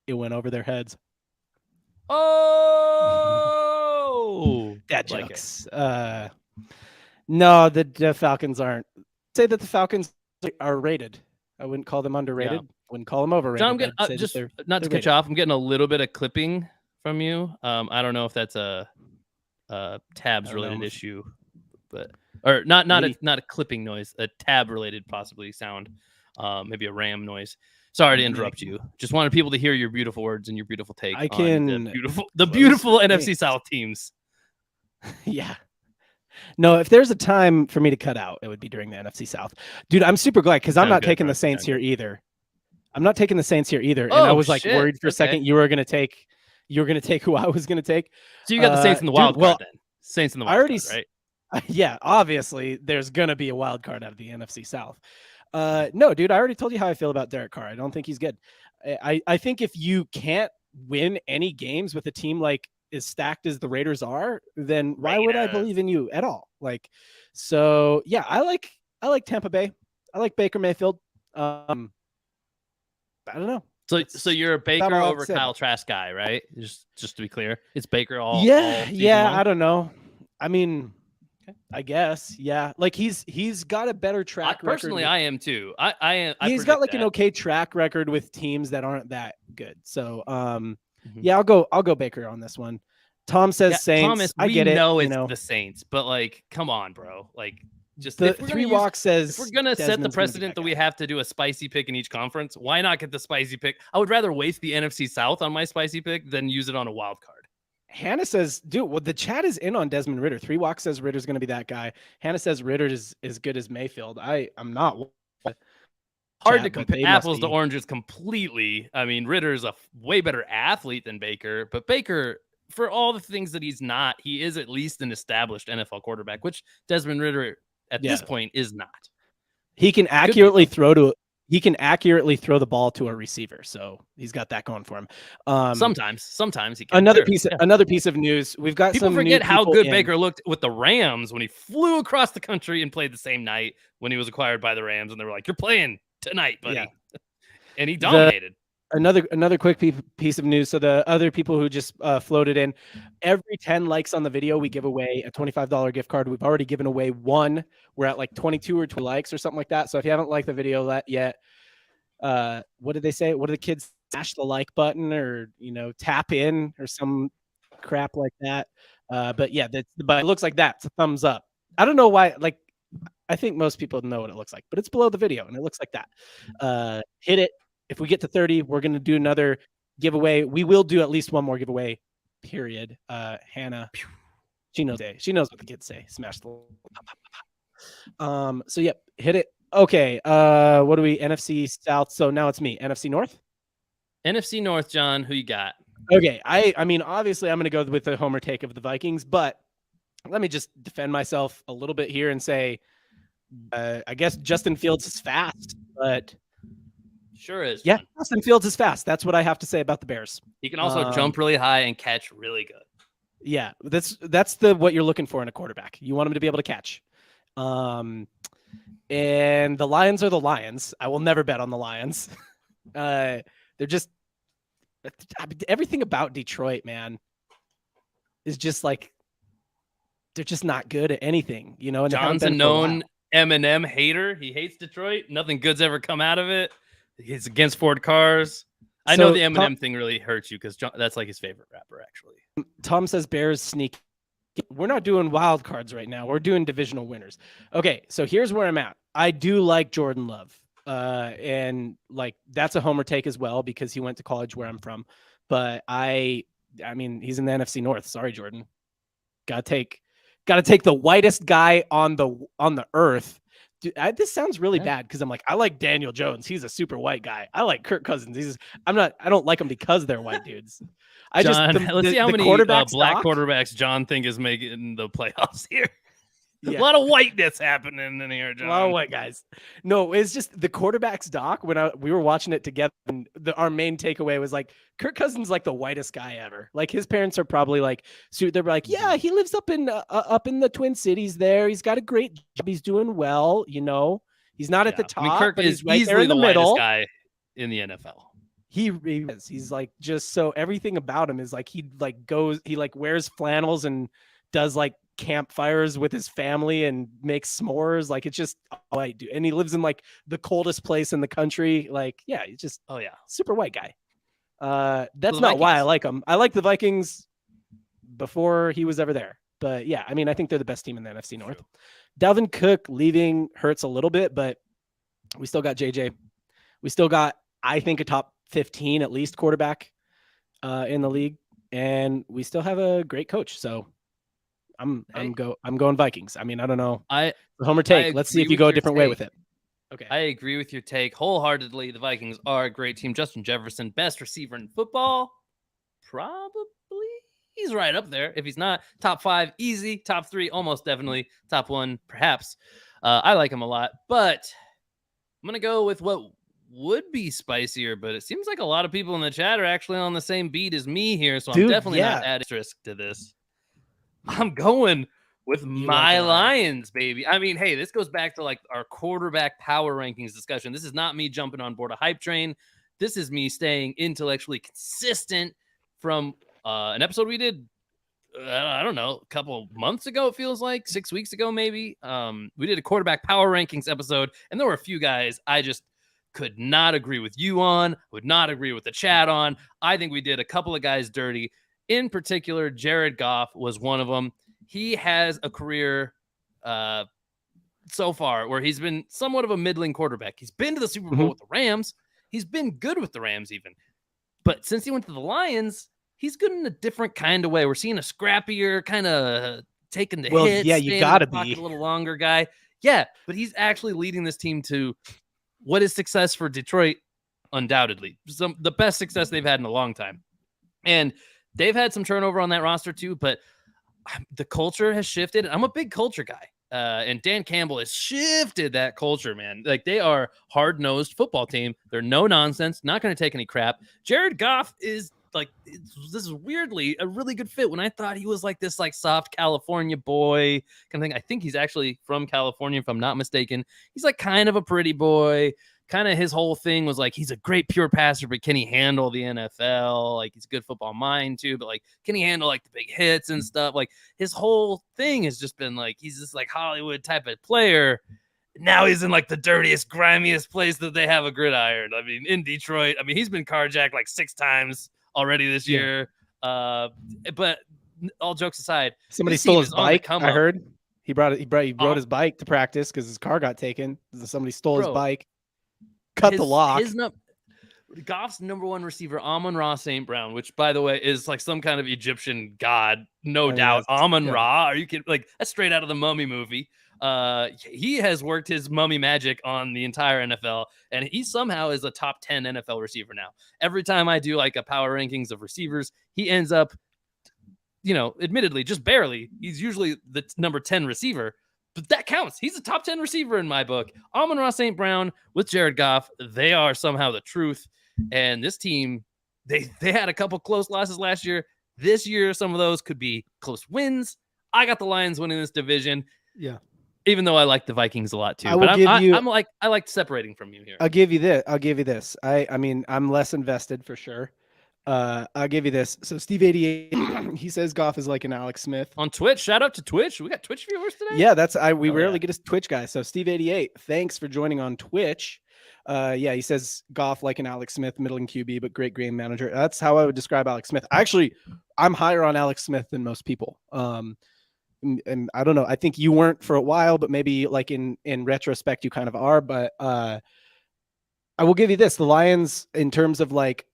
It went over their heads. Oh, dad jokes. No, the Falcons aren't. Say that the Falcons are rated. I wouldn't call them underrated. Wouldn't call them overrated. John, I'm getting, I'd say just they're not to cut you off. I'm getting a little bit of clipping from you. I don't know if that's a tabs related issue, but or not a clipping noise, a tab related possibly sound, maybe a RAM noise. Sorry to interrupt you. Just wanted people to hear your beautiful words and your beautiful take on the beautiful NFC South teams. Yeah. No, if there's a time for me to cut out, it would be during the NFC South. Dude, I'm super glad because I'm not taking the Saints here either. I'm not taking the Saints here either. And I was like worried for a second you were going to take who I was going to take. So you got the Saints in the wild card then. Saints in the wild card, right? Yeah, obviously there's going to be a wild card out of the NFC South. No, dude, I already told you how I feel about Derek Carr. I don't think he's good. I think if you can't win any games with a team like as stacked as the Raiders are, then why would I believe in you at all? Like, so yeah, I like Tampa Bay. I like Baker Mayfield. I don't know. So you're a Baker over Kyle Trask guy, right? Just to be clear, it's Baker all. Yeah. I don't know. I mean, I guess, yeah. Like he's got a better track record. Personally, I am too. I am. He's got like an okay track record with teams that aren't that good. So, yeah, I'll go Baker on this one. Tom says Saints. Thomas, I get it. It's the Saints, but like, come on, bro. Like, just the three walk says if we're gonna set the precedent that we have to do a spicy pick in each conference, why not get the spicy pick? I would rather waste the NFC South on my spicy pick than use it on a wild card. Hannah says, dude, well, the chat is in on Desmond Ridder. 3 Walk says Ridder's going to be that guy. Hannah says Ridder is as good as Mayfield. I'm not. Hard to compare apples to oranges completely. I mean, Ridder's a way better athlete than Baker, but Baker, for all the things that he's not, he is at least an established NFL quarterback, which Desmond Ridder at this point is not. He can accurately throw the ball to a receiver, so he's got that going for him. Sometimes he can. Another piece of news. We've got people forget how good Baker looked with the Rams when he flew across the country and played the same night when he was acquired by the Rams, and they were like, "You're playing tonight, buddy," and he dominated. Another quick piece of news. So the other people who just floated in, every 10 likes on the video, we give away a $25 gift card. We've already given away one. We're at like 22 or 20 likes or something like that. So if you haven't liked the video yet, what did they say? What do the kids smash the like button or, tap in or some crap like that? But yeah, but it looks like that. It's a thumbs up. I don't know why. Like, I think most people know what it looks like, but it's below the video and it looks like that. Hit it. If we get to 30, we're going to do another giveaway. We will do at least one more giveaway, period. Hannah, she knows what the kids say. Smash the so yep, hit it. Okay. What do we NFC South? So now it's me. NFC North? NFC North, John, who you got? Okay. I mean, obviously I'm going to go with the homer take of the Vikings, but let me just defend myself a little bit here and say, I guess Justin Fields is fast, but sure is. Yeah, Justin Fields is fast. That's what I have to say about the Bears. He can also jump really high and catch really good. Yeah, that's what you're looking for in a quarterback. You want him to be able to catch. And the Lions are the Lions. I will never bet on the Lions. They're just everything about Detroit, man, is just like they're just not good at anything, And John's a known Eminem hater. He hates Detroit. Nothing good's ever come out of it. He's against Ford cars. I know the Eminem thing really hurts you because that's like his favorite rapper, actually. Tom says Bears sneak. We're not doing wild cards right now. We're doing divisional winners. Okay, so here's where I'm at. I do like Jordan Love. And like that's a homer take as well because he went to college where I'm from. But I mean, he's in the NFC North. Sorry, Jordan. Gotta take the whitest guy on the earth. Dude, this sounds really bad because I'm like, I like Daniel Jones. He's a super white guy. I like Kirk Cousins. I don't like them because they're white dudes. Let's see how many black quarterbacks John think is making the playoffs here. Yeah. A lot of whiteness happening in here, John. A lot of white guys. No, it's just the quarterbacks doc. When we were watching it together, and our main takeaway was like Kirk Cousins like the whitest guy ever. Like his parents are probably like, so they're like, yeah, he lives up in the Twin Cities. There, he's got a great job. He's doing well. He's not at the top. I mean, Kirk but is he's right easily there in the middle. Whitest guy in the NFL. He is. He's like just so everything about him is like he like wears flannels and does like campfires with his family and makes s'mores. Like, it's just all I do. And he lives in like the coldest place in the country. Like, yeah, he's just super white guy. That's not why I like him. I like the Vikings before he was ever there. But yeah, I mean, I think they're the best team in the NFC North. True. Dalvin Cook leaving hurts a little bit, but we still got JJ. We still got, I think, a top 15 at least quarterback in the league, and we still have a great coach. So I'm going Vikings. I mean, I don't know. Homer take. Let's see if you go a different way with it. Okay. I agree with your take wholeheartedly. The Vikings are a great team. Justin Jefferson, best receiver in football. Probably. He's right up there. If he's not, top 5, easy. Top 3, almost definitely. Top 1, perhaps. I like him a lot. But I'm going to go with what would be spicier, but it seems like a lot of people in the chat are actually on the same beat as me here, so I'm definitely not adding asterisk to this. I'm going with my Lions, baby. I mean, hey, this goes back to like our quarterback power rankings discussion. This is not me jumping on board a hype train. This is me staying intellectually consistent from an episode we did, I don't know, a couple months ago, it feels like 6 weeks ago, maybe. We did a quarterback power rankings episode, and there were a few guys I just could not agree with you on, would not agree with the chat on. I think we did a couple of guys dirty. In particular, Jared Goff was one of them. He has a career so far where he's been somewhat of a middling quarterback. He's been to the Super Bowl with the Rams. He's been good with the Rams even. But since he went to the Lions, he's good in a different kind of way. We're seeing a scrappier, kind of taking the hits. Yeah, you got to be a little longer guy. Yeah, but he's actually leading this team to what is success for Detroit, undoubtedly. The best success they've had in a long time. And they've had some turnover on that roster too, but the culture has shifted. I'm a big culture guy. And Dan Campbell has shifted that culture, man. Like, they are hard-nosed football team. They're no nonsense, not going to take any crap. Jared Goff is like, this is weirdly a really good fit when I thought he was like this like soft California boy kind of thing. I think he's actually from California, if I'm not mistaken. He's like kind of a pretty boy. Kind of his whole thing was like, he's a great pure passer, but can he handle the NFL? Like, he's a good football mind too, but like, can he handle like the big hits and stuff? Like, his whole thing has just been like, he's this like Hollywood type of player. Now he's in like the dirtiest, grimiest place that they have a gridiron. I mean, in Detroit, I mean, he's been carjacked like 6 times already this year. But all jokes aside, somebody stole his bike. I heard he rode his bike to practice because his car got taken. Somebody stole his bike. Cut the lock. Goff's number 1 receiver, Amon-Ra St. Brown, which, by the way, is like some kind of Egyptian god, no doubt. Amon-Ra, are you kidding? Like, that's straight out of the Mummy movie. He has worked his mummy magic on the entire NFL, and he somehow is a top 10 NFL receiver now. Every time I do like a power rankings of receivers, he ends up, admittedly, just barely. He's usually the number 10 receiver. But that counts. He's a top 10 receiver in my book. Amon-Ra St. Brown with Jared Goff, they are somehow the truth. And this team, they had a couple close losses last year. This year, some of those could be close wins. I got the Lions winning this division. Yeah. Even though I like the Vikings a lot too. I like separating from you here. I'll give you this. I mean, I'm less invested for sure. I'll give you this. So Steve 88, he says Goff is like an Alex Smith on Twitch. Shout out to Twitch. We got Twitch viewers today. Yeah, we rarely get a Twitch guy. So Steve 88, thanks for joining on Twitch. He says Goff like an Alex Smith, middling QB, but great game manager. That's how I would describe Alex Smith. Actually, I'm higher on Alex Smith than most people. And I don't know. I think you weren't for a while, but maybe like in retrospect, you kind of are. But I will give you this: the Lions, in terms of like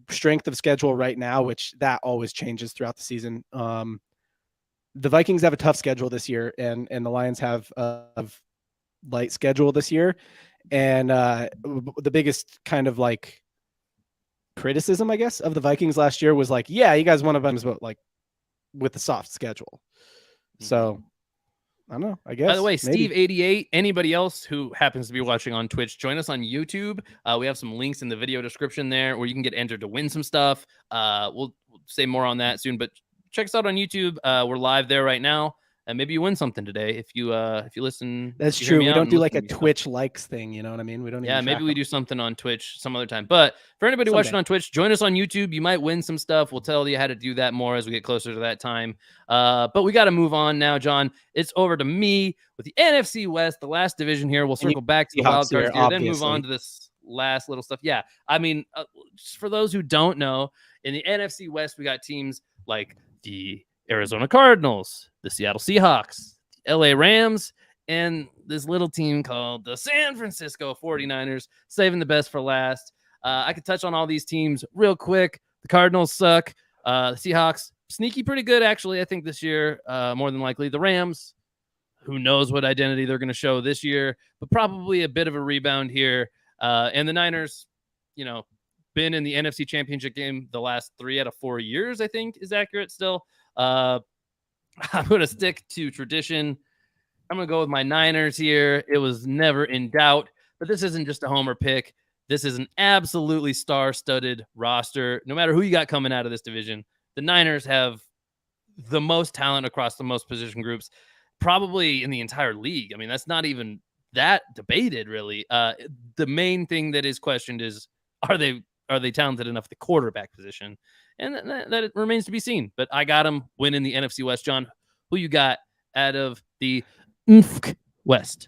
strength of schedule right now, which that always changes throughout the season. The Vikings have a tough schedule this year, and the Lions have a light schedule this year. And the biggest kind of like criticism, I guess, of the Vikings last year was like, yeah, you guys won a bunch, but like with the soft schedule. So I don't know. I guess. By the way, Steve 88, anybody else who happens to be watching on Twitch, join us on YouTube. We have some links in the video description there where you can get entered to win some stuff. We'll say more on that soon, but check us out on YouTube. We're live there right now. and maybe you win something today if you listen. That's you hear true. me We out don't and do listen like to a me stuff. Twitch likes thing. You know what I mean? We don't. Yeah, even maybe track we them. do something on Twitch some other time. But for anybody watching on Twitch, join us on YouTube. You might win some stuff. We'll tell you how to do that more as we get closer to that time. But we got to move on now, John. It's over to me with the NFC West, the last division here. We'll circle back to the wild cards here, then move on to this last little stuff. Yeah, I mean, just for those who don't know, in the NFC West, we got teams like the Arizona Cardinals, the Seattle Seahawks, the LA Rams, and this little team called the San Francisco 49ers, saving the best for last. I could touch on all these teams real quick. The Cardinals suck. The Seahawks, sneaky pretty good, actually, I think this year, more than likely. The Rams, who knows what identity they're going to show this year, but probably a bit of a rebound here. And the Niners, been in the NFC Championship game the last 3 out of 4 years, I think is accurate still. I'm going to stick to tradition. I'm going to go with my Niners here. It was never in doubt, but this isn't just a homer pick. This is an absolutely star-studded roster. No matter who you got coming out of this division, the Niners have the most talent across the most position groups, probably in the entire league. I mean, that's not even that debated, really. The main thing that is questioned is, are they talented enough at the quarterback position? And that it remains to be seen. But I got them winning the NFC West. John, who you got out of the West?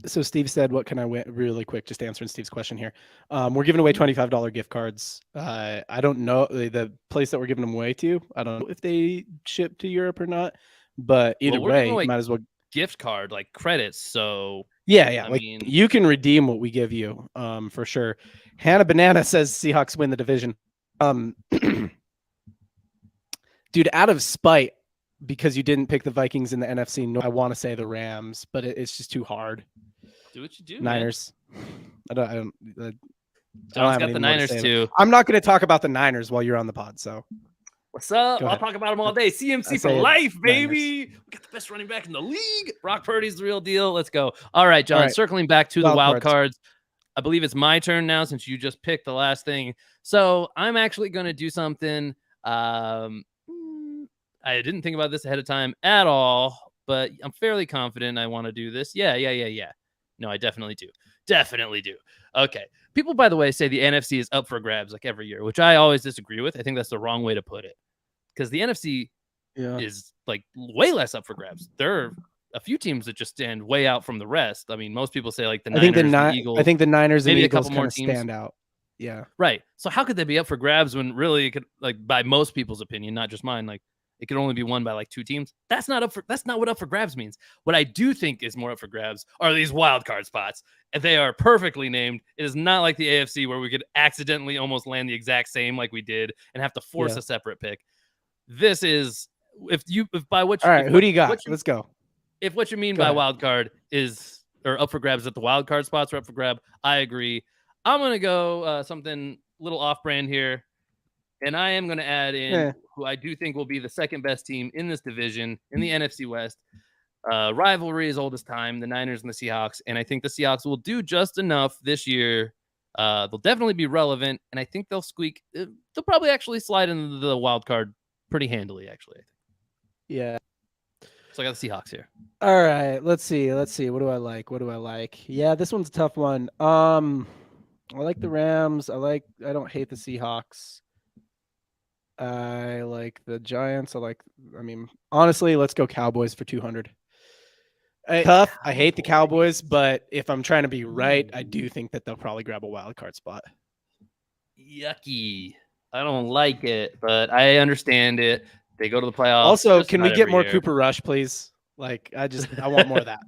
So Steve said, what can I win? Really quick, just answering Steve's question here. We're giving away $25 gift cards. I don't know the place that we're giving them away to. I don't know if they ship to Europe or not, but either way, might as well gift card, like credits. So yeah. I mean, you can redeem what we give you, for sure. Hannah Banana says Seahawks win the division. Dude, out of spite, because you didn't pick the Vikings in the NFC, no, I want to say the Rams, but it's just too hard. Do what you do, Niners. Man. John's got the Niners too. I'm not going to talk about the Niners while you're on the pod. So what's up? I'll talk about them all day. CMC for life, baby. We got the best running back in the league. Brock Purdy's the real deal. Let's go. All right, John. All right. Circling back to the wild cards. I believe it's my turn now since you just picked the last thing. So I'm actually going to do something. I didn't think about this ahead of time at all, but I'm fairly confident I want to do this. Yeah. No, I definitely do. Okay. People, by the way, say the NFC is up for grabs like every year, which I always disagree with. I think that's the wrong way to put it, because the NFC is like way less up for grabs. There are a few teams that just stand way out from the rest. I mean, most people say like the Niners, the Eagles. I think the Niners and maybe Eagles a couple more teams stand out. Yeah. Right. So how could they be up for grabs when really it could, like, by most people's opinion, not just mine, like it could only be won by like 2 teams? That's not what up for grabs means. What I do think is more up for grabs are these wild card spots. And they are perfectly named. It is not like the AFC where we could accidentally almost land the exact same like we did and have to force a separate pick. This is if by what all right, who do you got? Let's go. If what you mean by wild card is or up for grabs that the wild card spots are up for grab, I agree. I'm gonna go something a little off brand here. And I am going to add in who I do think will be the second best team in this division in the NFC West. Rivalry is old as time, the Niners and the Seahawks. And I think the Seahawks will do just enough this year. They'll definitely be relevant. And I think they'll squeak. They'll probably actually slide into the wild card pretty handily, actually. I think. Yeah. So I got the Seahawks here. All right. Let's see. What do I like? Yeah, this one's a tough one. I like the Rams. I don't hate the Seahawks. I like the Giants. Honestly, let's go Cowboys for 200. Tough. I hate the Cowboys, but if I'm trying to be right, I do think that they'll probably grab a wild card spot. Yucky. I don't like it, but I understand it. They go to the playoffs. Also, can we get more Cooper Rush, please? I want more of that.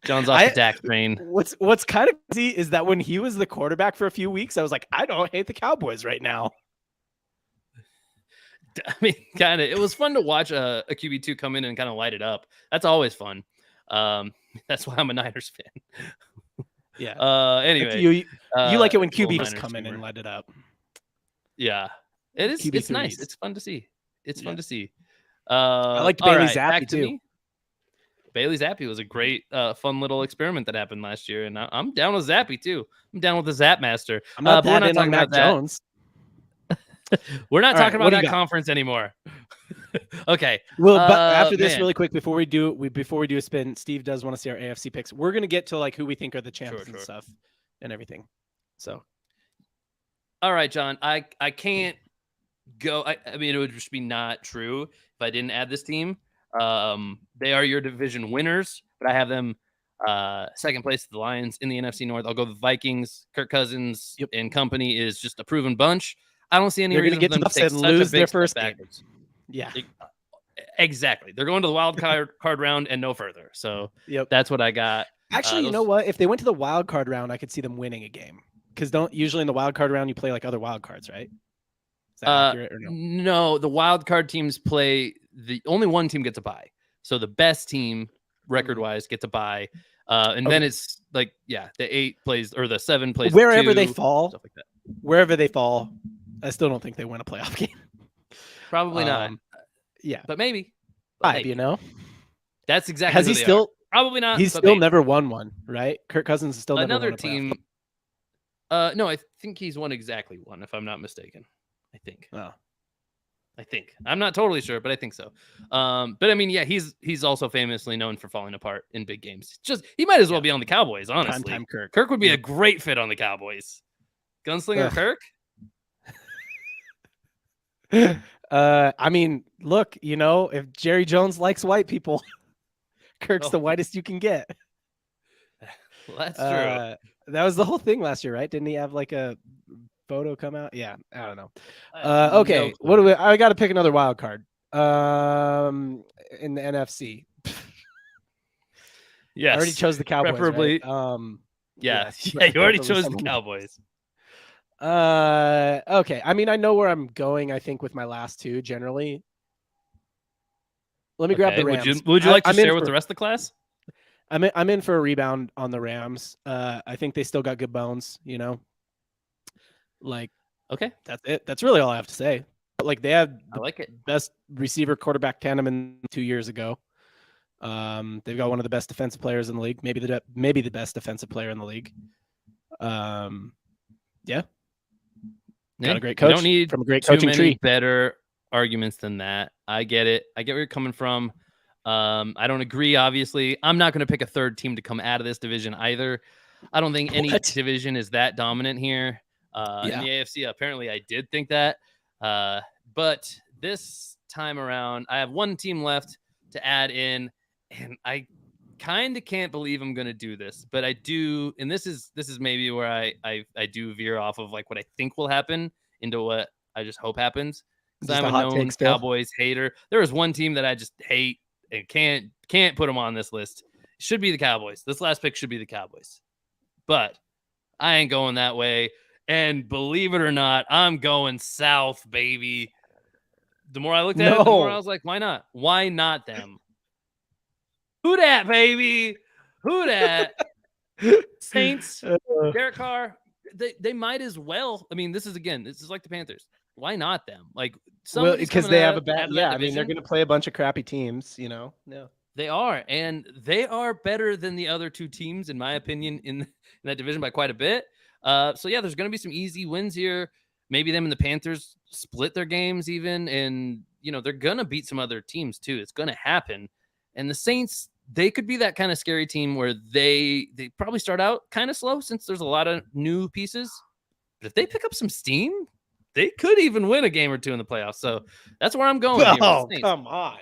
John's off the Dak train. What's kind of crazy is that when he was the quarterback for a few weeks, I was like, I don't hate the Cowboys right now. I mean, kind of. It was fun to watch a QB2 come in and kind of light it up. That's always fun. That's why I'm a Niners fan. Yeah. Anyway, you like it when QBs come in and light it up. Yeah, it is. It's nice. It's fun to see. Fun to see. I liked Bailey Zappi too. Bailey Zappi was a great, fun little experiment that happened last year, and I'm down with Zappi too. I'm down with the Zap Master. I'm not that in on Mac Jones. We're not talking about that conference anymore. Okay. Well, but after this, really quick, before we do a spin, Steve does want to see our AFC picks. We're gonna get to like who we think are the champions and stuff and everything. So, all right, John, I can't go. I mean, it would just be not true if I didn't add this team. They are your division winners, but I have them second place to the Lions in the NFC North. I'll go the Vikings. Kirk Cousins and company is just a proven bunch. I don't see any reason for them to take such a big step backwards. Yeah, exactly. They're going to the wild card round and no further. So that's what I got. Actually, you know what? If they went to the wild card round, I could see them winning a game. Because don't usually in the wild card round you play like other wild cards, right? Is that accurate or no? No, the wild card teams play. The only one team gets a bye. So the best team record-wise gets a bye. And then it's like, the 8 plays or the 7 plays wherever 2, they fall. Stuff like that. Wherever they fall, I still don't think they win a playoff game. Probably not. Yeah, but maybe. You know, that's exactly. Has he still? Probably not. He's still never won one, right? Kirk Cousins is still another never won team. No, I think he's won exactly one, if I'm not mistaken. I think. Oh. I think. I'm not totally sure, but I think so. But I mean, he's also famously known for falling apart in big games. Just he might as well be on the Cowboys, honestly. Time Kirk. Kirk would be a great fit on the Cowboys. Gunslinger Kirk. I mean, look, you know, if Jerry Jones likes white people, Kirk's the whitest you can get. Well, that's true. That was the whole thing last year, right? Didn't he have like a photo come out? Yeah, I don't know. Okay, what do we? I got to pick another wild card. In the NFC. Yes, I already chose the Cowboys. Preferably. Right? Yeah, you already chose the Cowboys. Okay. I mean, I know where I'm going. I think with my last two, generally. Let me grab the Rams. Would you like to share with the rest of the class? I'm in for a rebound on the Rams. I think they still got good bones. You know, like that's it. That's really all I have to say. Like they have the best receiver quarterback tandem in 2 years ago. They've got one of the best defensive players in the league, maybe the best defensive player in the league. Got a great coach. You don't need from a great coaching tree. Better arguments than that. I get it. I get where you're coming from. I don't agree, obviously. I'm not going to pick a third team to come out of this division either. I don't think any division is that dominant here. In the AFC, apparently I did think that. But this time around, I have one team left to add in, and I kind of can't believe I'm going to do this, but I do. And this is maybe where I do veer off of like what I think will happen into what I just hope happens. Because I'm a known Cowboys hater. There is one team that I just hate and can't put them on this list. It should be the Cowboys. This last pick should be the Cowboys. But I ain't going that way. And believe it or not, I'm going south, baby. The more I looked at it, the more I was like, why not? Why not them? Who dat, baby? Who dat? Saints, Derek Carr. They might as well. I mean, this is like the Panthers. Why not them? Like, because they have a bad. Yeah, I mean, they're going to play a bunch of crappy teams. You know, they are, and they are better than the other two teams, in my opinion, in that division by quite a bit. So yeah, there's going to be some easy wins here. Maybe them and the Panthers split their games even, and they're going to beat some other teams too. It's going to happen. And the Saints, they could be that kind of scary team where they probably start out kind of slow since there's a lot of new pieces. But if they pick up some steam, they could even win a game or two in the playoffs. So that's where I'm going. Oh, come on.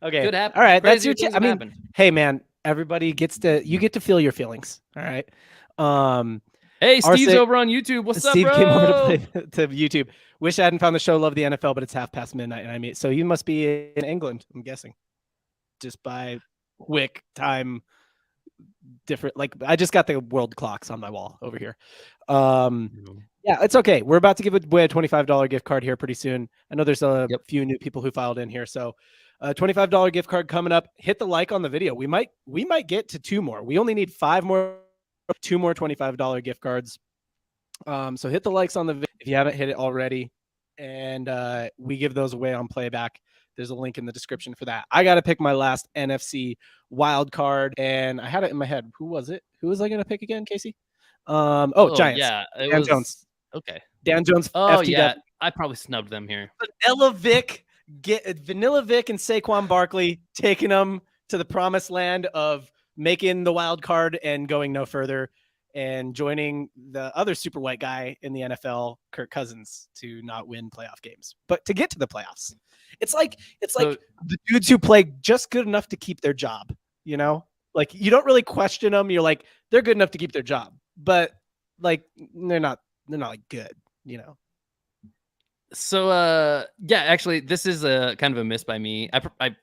Okay. Could happen. All right. That's your I mean, hey, man, everybody get to feel your feelings. All right. Hey, Steve's over on YouTube. What's up, bro? Steve came over to YouTube. Wish I hadn't found the show Love the NFL, but it's midnight. And so you must be in England, I'm guessing. Just by quick time different. Like I just got the world clocks on my wall over here. Yeah, it's okay. We're about to give away a $25 gift card here pretty soon. I know there's a few new people who filed in here. So $25 gift card coming up. Hit the like on the video. We might get to 2 more. We only need 2 more $25 gift cards. So hit the likes on the video if you haven't hit it already. And we give those away on Playback. There's a link in the description for that. I got to pick my last NFC wild card, and I had it in my head. Who was it? Who was I going to pick again, Casey? Giants. Yeah, Dan Jones. Okay. Dan Jones. Oh, yeah. I probably snubbed them here. Vanilla Vic and Saquon Barkley taking them to the promised land of making the wild card and going no further, and joining the other super white guy in the NFL, Kirk Cousins, to not win playoff games, but to get to the playoffs. It's like the dudes who play just good enough to keep their job, you know? Like, you don't really question them. You're like, they're good enough to keep their job, but like they're not like good, you know? So yeah, actually this is a kind of a miss by me. I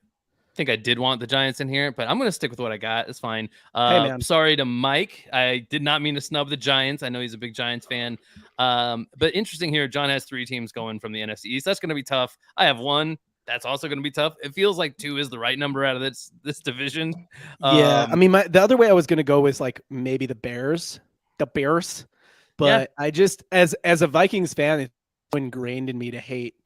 think I did want the Giants in here, but I'm going to stick with what I got. It's fine. Hey, man. Sorry to Mike. I did not mean to snub the Giants. I know he's a big Giants fan. But interesting here, John has 3 teams going from the NFC East. That's going to be tough. I have 1. That's also going to be tough. It feels like 2 is the right number out of this division. Yeah, I mean, the other way I was going to go was like maybe the Bears. But yeah. I just, as a Vikings fan, it's ingrained in me to hate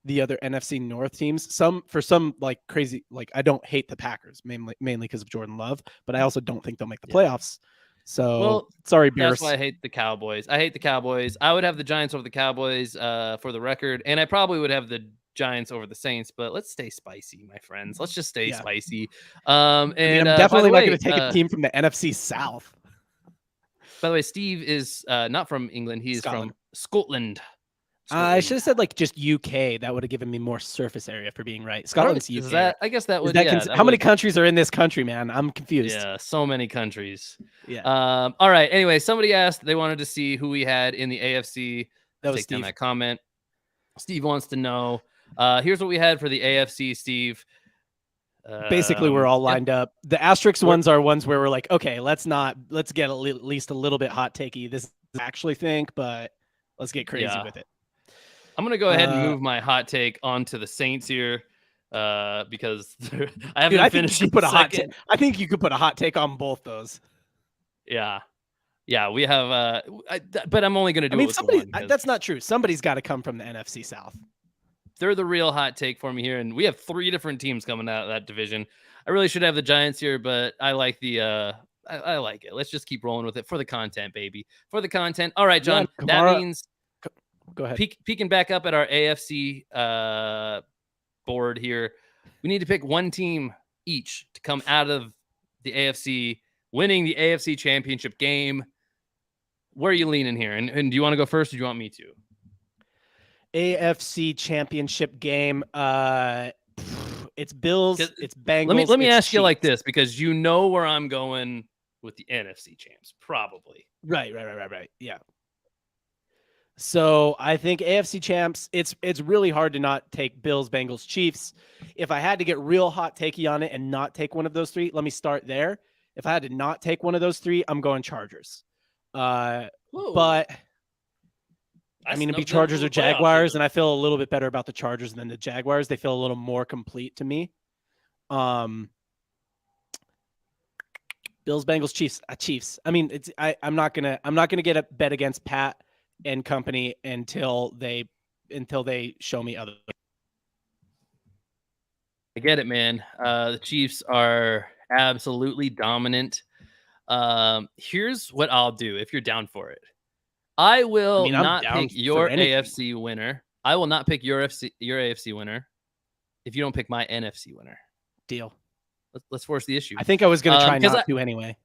the other NFC North teams. For some like crazy, like I don't hate the Packers mainly because of Jordan Love, but I also don't think they'll make the playoffs. So sorry, Bears. That's why I hate the Cowboys. I hate the Cowboys. I would have the Giants over the Cowboys for the record, and I probably would have the Giants over the Saints, but let's stay spicy, my friends. Let's just stay spicy. And I'm definitely not going to take a team from the NFC South. By the way, Steve is not from England. He's from Scotland. I should have said like just UK. That would have given me more surface area for being right. Scotland's UK. I guess that would. How many countries are in this country, man? I'm confused. Yeah, so many countries. Yeah. All right. Anyway, somebody asked. They wanted to see who we had in the AFC. That was Steve. That comment. Steve wants to know. Here's what we had for the AFC, Steve. Basically, we're all lined up. The asterisk ones are ones where we're like, okay, let's get at least a little bit hot takey. This is actually think, but let's get crazy with it. I'm going to go ahead and move my hot take onto the Saints here because I haven't finished. I think you could put a hot take on both those. Yeah. Yeah, we have but I'm only going to do it with one. That's not true. Somebody's got to come from the NFC South. They're the real hot take for me here, and we have 3 different teams coming out of that division. I really should have the Giants here, but I like the I like it. Let's just keep rolling with it for the content, baby. For the content. All right, John. That means go ahead. Peeking back up at our AFC board here, we need to pick one team each to come out of the AFC, winning the AFC Championship game. Where are you leaning here? And do you want to go first, or do you want me to? AFC Championship game. It's Bills. It's Bengals. Let me ask you like this, because you know where I'm going with the NFC champs, probably. Right. Yeah. So I think AFC champs. It's really hard to not take Bills, Bengals, Chiefs. If I had to get real hot takey on it and not take one of those 3, let me start there. If I had to not take one of those 3, I'm going Chargers. But I mean, it'd be Chargers or Jaguars, and I feel a little bit better about the Chargers than the Jaguars. They feel a little more complete to me. Bills, Bengals, Chiefs. Chiefs. I mean, I'm not gonna get a bet against Pat and company until they show me other. I get it, man. The Chiefs are absolutely dominant. Here's what I'll do if you're down for it. I will not pick your AFC winner. I will not pick your AFC winner if you don't pick my NFC winner. Deal. Let's force the issue. I think I was going to try not to anyway.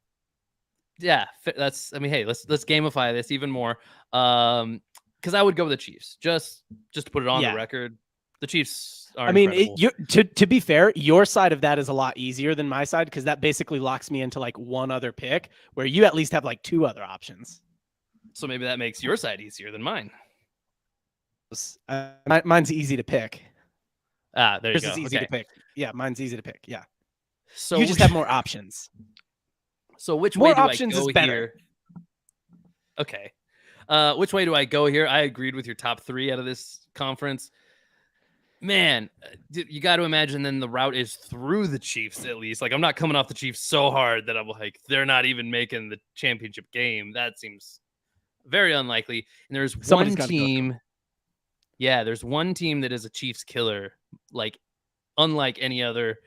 Yeah, hey, let's gamify this even more. Because I would go with the Chiefs. Just to put it on the record, the Chiefs are. I mean, to be fair, your side of that is a lot easier than my side, because that basically locks me into like one other pick, where you at least have like 2 other options. So maybe that makes your side easier than mine. Mine's easy to pick. There you go. Yours is easy to pick. Yeah, mine's easy to pick. Yeah. So you just have more options. So which way do I go here? Okay. Which way do I go here? I agreed with your top 3 out of this conference. Man, you got to imagine then the route is through the Chiefs at least. Like, I'm not coming off the Chiefs so hard that I'm like, they're not even making the championship game. That seems very unlikely. And there's one team. Yeah, there's one team that is a Chiefs killer, like unlike any other.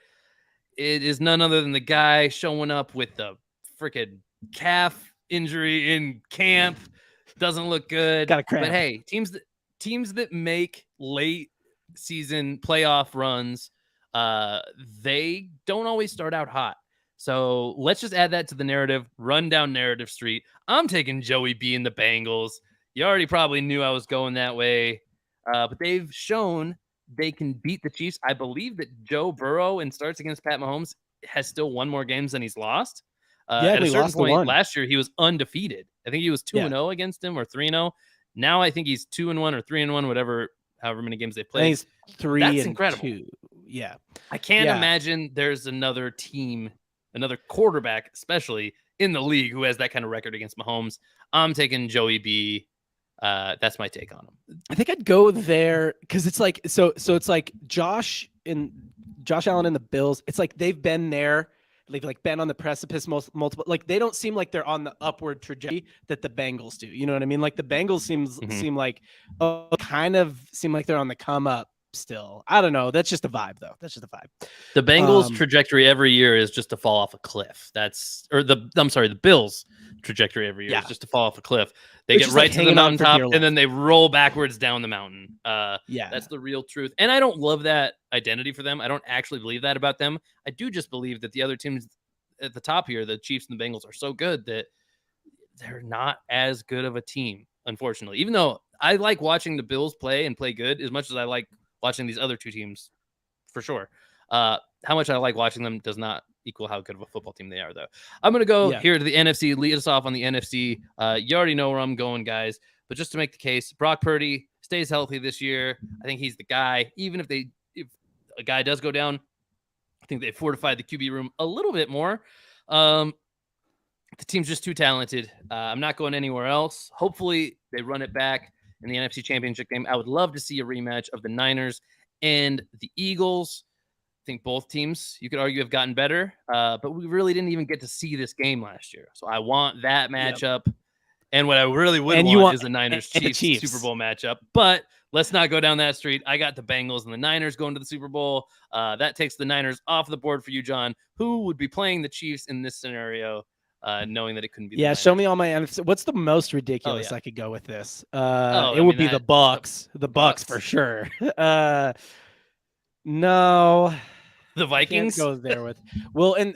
It is none other than the guy showing up with the freaking calf injury in camp. Doesn't look good. Got a cramp. But hey, teams teams that make late season playoff runs, they don't always start out hot. So let's just add that to the narrative, run down narrative street. I'm taking Joey B and the Bengals. You already probably knew I was going that way, but they've shown they can beat the Chiefs. I believe that Joe Burrow in starts against Pat Mahomes has still won more games than he's lost. At a certain point last year, he was undefeated. I think he was 2-0 against him or 3-0. Now I think he's 2-1 or 3-1, whatever, however many games they played. He's 3-2. That's incredible. Yeah. I can't imagine there's another team, another quarterback, especially in the league, who has that kind of record against Mahomes. I'm taking Joey B. That's my take on him. I think I'd go there because it's like so it's like Josh Allen and the Bills. It's like they've been there. They've like been on the precipice multiple. Like they don't seem like they're on the upward trajectory that the Bengals do. You know what I mean? Like the Bengals seem like kind of seem like they're on the come up still. I don't know. That's just a vibe though. That's just a vibe. The Bengals trajectory every year is just to fall off a cliff. The Bills trajectory every year is just to fall off a cliff. They get right to the mountaintop and then they roll backwards down the mountain. That's the real truth. And I don't love that identity for them. I don't actually believe that about them. I do just believe that the other teams at the top here, the Chiefs and the Bengals, are so good that they're not as good of a team, unfortunately. Even though I like watching the Bills play and play good as much as I like watching these other two teams, for sure. How much I like watching them does not equal how good of a football team they are, though. I'm going to go here to the NFC, lead us off on the NFC. You already know where I'm going, guys. But just to make the case, Brock Purdy stays healthy this year. I think he's the guy. Even if a guy does go down, I think they fortified the QB room a little bit more. The team's just too talented. I'm not going anywhere else. Hopefully, they run it back in the NFC Championship game. I would love to see a rematch of the Niners and the Eagles. I think both teams, you could argue, have gotten better, but we really didn't even get to see this game last year. So I want that matchup. Yep. And what I really would want is the Niners-Chiefs Super Bowl matchup. But let's not go down that street. I got the Bengals and the Niners going to the Super Bowl. That takes the Niners off the board for you, John. Who would be playing the Chiefs in this scenario, knowing that it couldn't be the Niners? Show me all my NFC. What's the most ridiculous I could go with this? It would be the Bucks. The Bucks for sure. No. The Vikings goes there with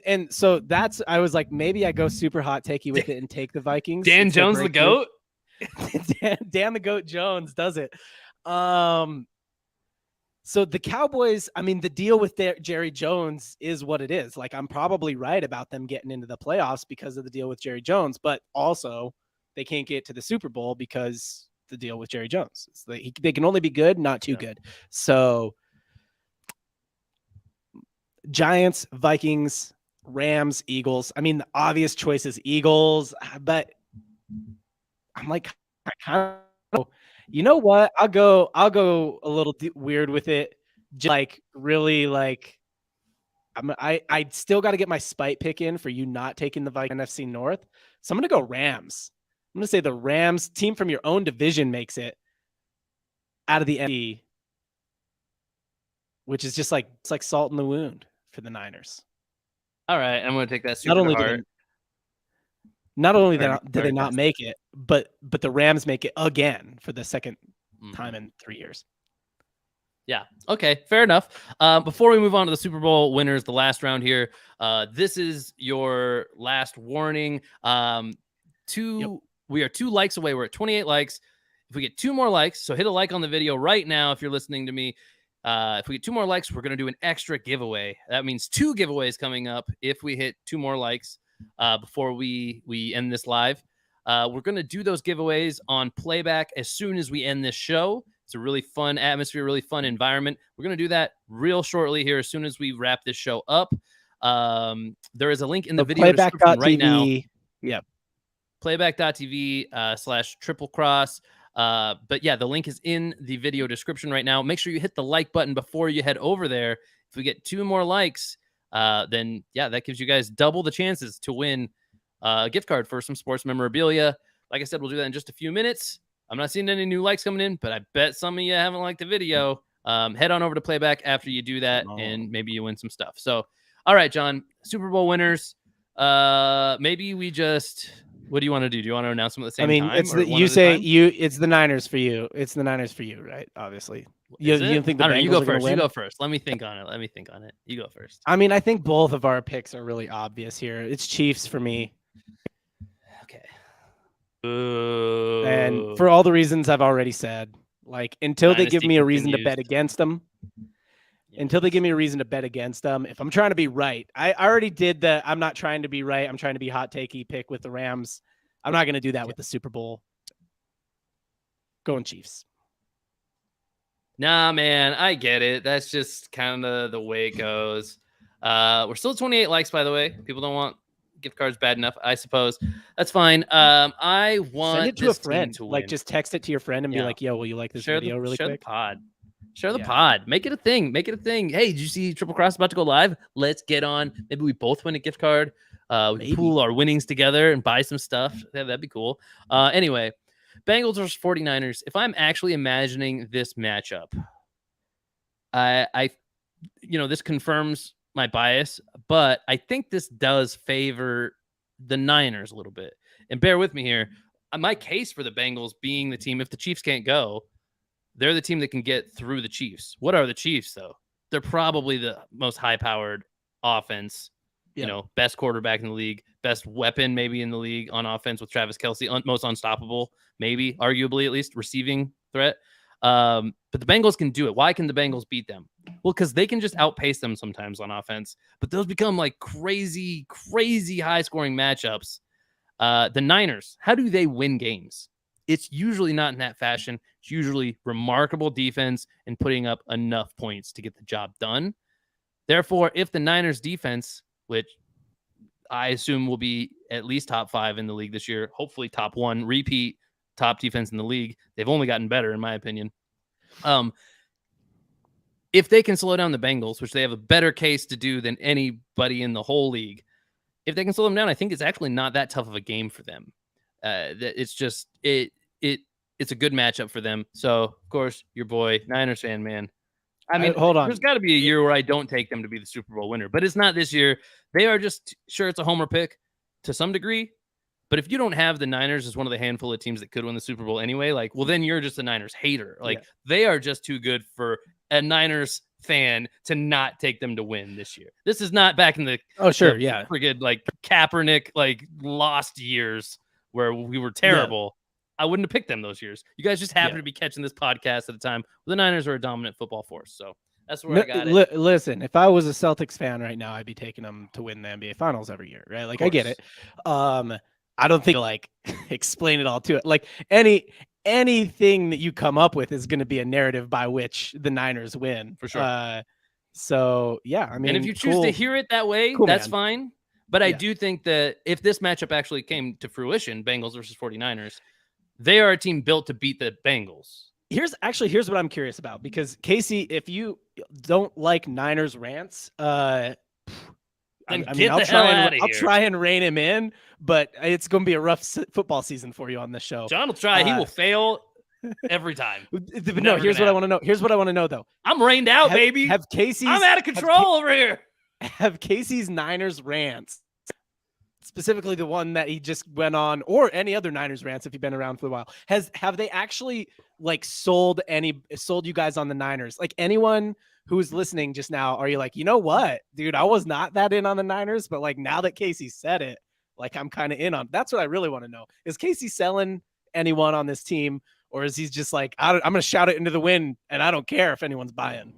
and so that's I was like maybe I go super hot takey with it and take the Vikings. Dan Jones the GOAT. Dan the GOAT Jones does it. So the Cowboys, I mean, the deal with Jerry Jones is what it is. Like I'm probably right about them getting into the playoffs because of the deal with Jerry Jones, but also they can't get to the Super Bowl because the deal with Jerry Jones. They can only be good, not too good. So Giants, Vikings, Rams, Eagles. I mean, the obvious choice is Eagles, but I'm like, I kind of, you know what? I'll go a little weird with it. Just like really, like, I still got to get my spite pick in for you not taking the Vikings NFC North. So I'm gonna go Rams. I'm gonna say the Rams, team from your own division, makes it out of the NFC, which is just like it's like salt in the wound for the Niners. All right, I'm going to take that super hard. Not only did they not make it, but the Rams make it again for the second time in 3 years. Yeah. Okay. Fair enough. Before we move on to the Super Bowl winners, the last round here, this is your last warning. We are 2 likes away. We're at 28 likes. If we get 2 more likes, so hit a like on the video right now if you're listening to me. If we get 2 more likes, we're going to do an extra giveaway. That means 2 giveaways coming up if we hit 2 more likes before we end this live. We're going to do those giveaways on Playback as soon as we end this show. It's a really fun atmosphere, really fun environment. We're going to do that real shortly here as soon as we wrap this show up. There is a link in the video description right now. Yep. Playback.tv /triple cross. But yeah, the link is in the video description right now. Make sure you hit the like button before you head over there. If we get 2 more likes, then yeah, that gives you guys double the chances to win a gift card for some sports memorabilia. Like I said, we'll do that in just a few minutes. I'm not seeing any new likes coming in, but I bet some of you haven't liked the video. Head on over to Playback after you do that, and maybe you win some stuff. So, all right, John, Super Bowl winners. Maybe we just What do you want to do? Do you want to announce them at the same I mean, time? it's Or the one you at a say time? it's the Niners for you. It's the Niners for you, right? Obviously. Is You it? think the I don't know. You Bengals go are going to first. You win? go first. Let me think on it. You go first. I mean, I think both of our picks are really obvious here. It's Chiefs for me. Okay. And for all the reasons I've already said, like until they give me a reason to bet against them, if I'm trying to be right, I already did the I'm not trying to be right. I'm trying to be hot takey pick with the Rams. I'm not going to do that with the Super Bowl. Going Chiefs. Nah, man, I get it. That's just kind of the way it goes. We're still at 28 likes, by the way. People don't want gift cards bad enough, I suppose. That's fine. I want send it to a friend. to like win. just text it to your friend and be like, "Yo, will you like this video really share quick?" The pod. Share the pod. Make it a thing. Hey, did you see Triple Cross about to go live? Let's get on. Maybe we both win a gift card. We can pool our winnings together and buy some stuff. That'd be cool. Anyway, Bengals versus 49ers. If I'm actually imagining this matchup, I this confirms my bias, but I think this does favor the Niners a little bit. And bear with me here. My case for the Bengals being the team, if the Chiefs can't go, they're the team that can get through the Chiefs. What are the Chiefs, though? They're probably the most high-powered offense, best quarterback in the league, best weapon maybe in the league on offense with Travis Kelce, most unstoppable, maybe, arguably at least, receiving threat. But the Bengals can do it. Why can the Bengals beat them? Well, because they can just outpace them sometimes on offense, but those become like crazy, crazy high-scoring matchups. The Niners, how do they win games? It's usually not in that fashion. It's usually remarkable defense and putting up enough points to get the job done. Therefore, if the Niners defense, which I assume will be at least top 5 in the league this year, hopefully top 1, repeat top defense in the league. They've only gotten better, in my opinion. If they can slow down the Bengals, which they have a better case to do than anybody in the whole league, if they can slow them down, I think it's actually not that tough of a game for them. It's just it's a good matchup for them. So, of course, your boy, Niners fan, man. I mean, hold on. There's got to be a year where I don't take them to be the Super Bowl winner, but it's not this year. They are just sure it's a homer pick to some degree. But if you don't have the Niners as one of the handful of teams that could win the Super Bowl anyway, like, well, then you're just a Niners hater. Like, they are just too good for a Niners fan to not take them to win this year. This is not back in the friggin' like Kaepernick like lost years where we were terrible. I wouldn't have picked them those years. You guys just happen to be catching this podcast at a time where the Niners are a dominant football force. So that's where I got it. Listen, if I was a Celtics fan right now, I'd be taking them to win the NBA Finals every year, right? Like, I get it. I don't think like explain it all to it. Like anything that you come up with is going to be a narrative by which the Niners win. For sure. So yeah, I mean, and if you choose to hear it that way, that's fine. But I do think that if this matchup actually came to fruition, Bengals versus 49ers, they are a team built to beat the Bengals. Here's what I'm curious about, because Casey, if you don't like Niners rants, I'll try and rein him in, but it's going to be a rough football season for you on this show. John will try. He will fail every time. But no, here's what I want to know. Here's what I want to know, though. I'm rained out, baby. I'm out of control over here. Have Casey's Niners rants, specifically the one that he just went on, or any other Niners rants if you've been around for a while, have they actually like sold you guys on the Niners? Like, anyone who's listening just now, are you like, you know what, dude, I was not that in on the Niners, but like now that Casey said it, like I'm kind of in on. That's what I really want to know. Is Casey selling anyone on this team, or is he just like, I'm going to shout it into the wind and I don't care if anyone's buying?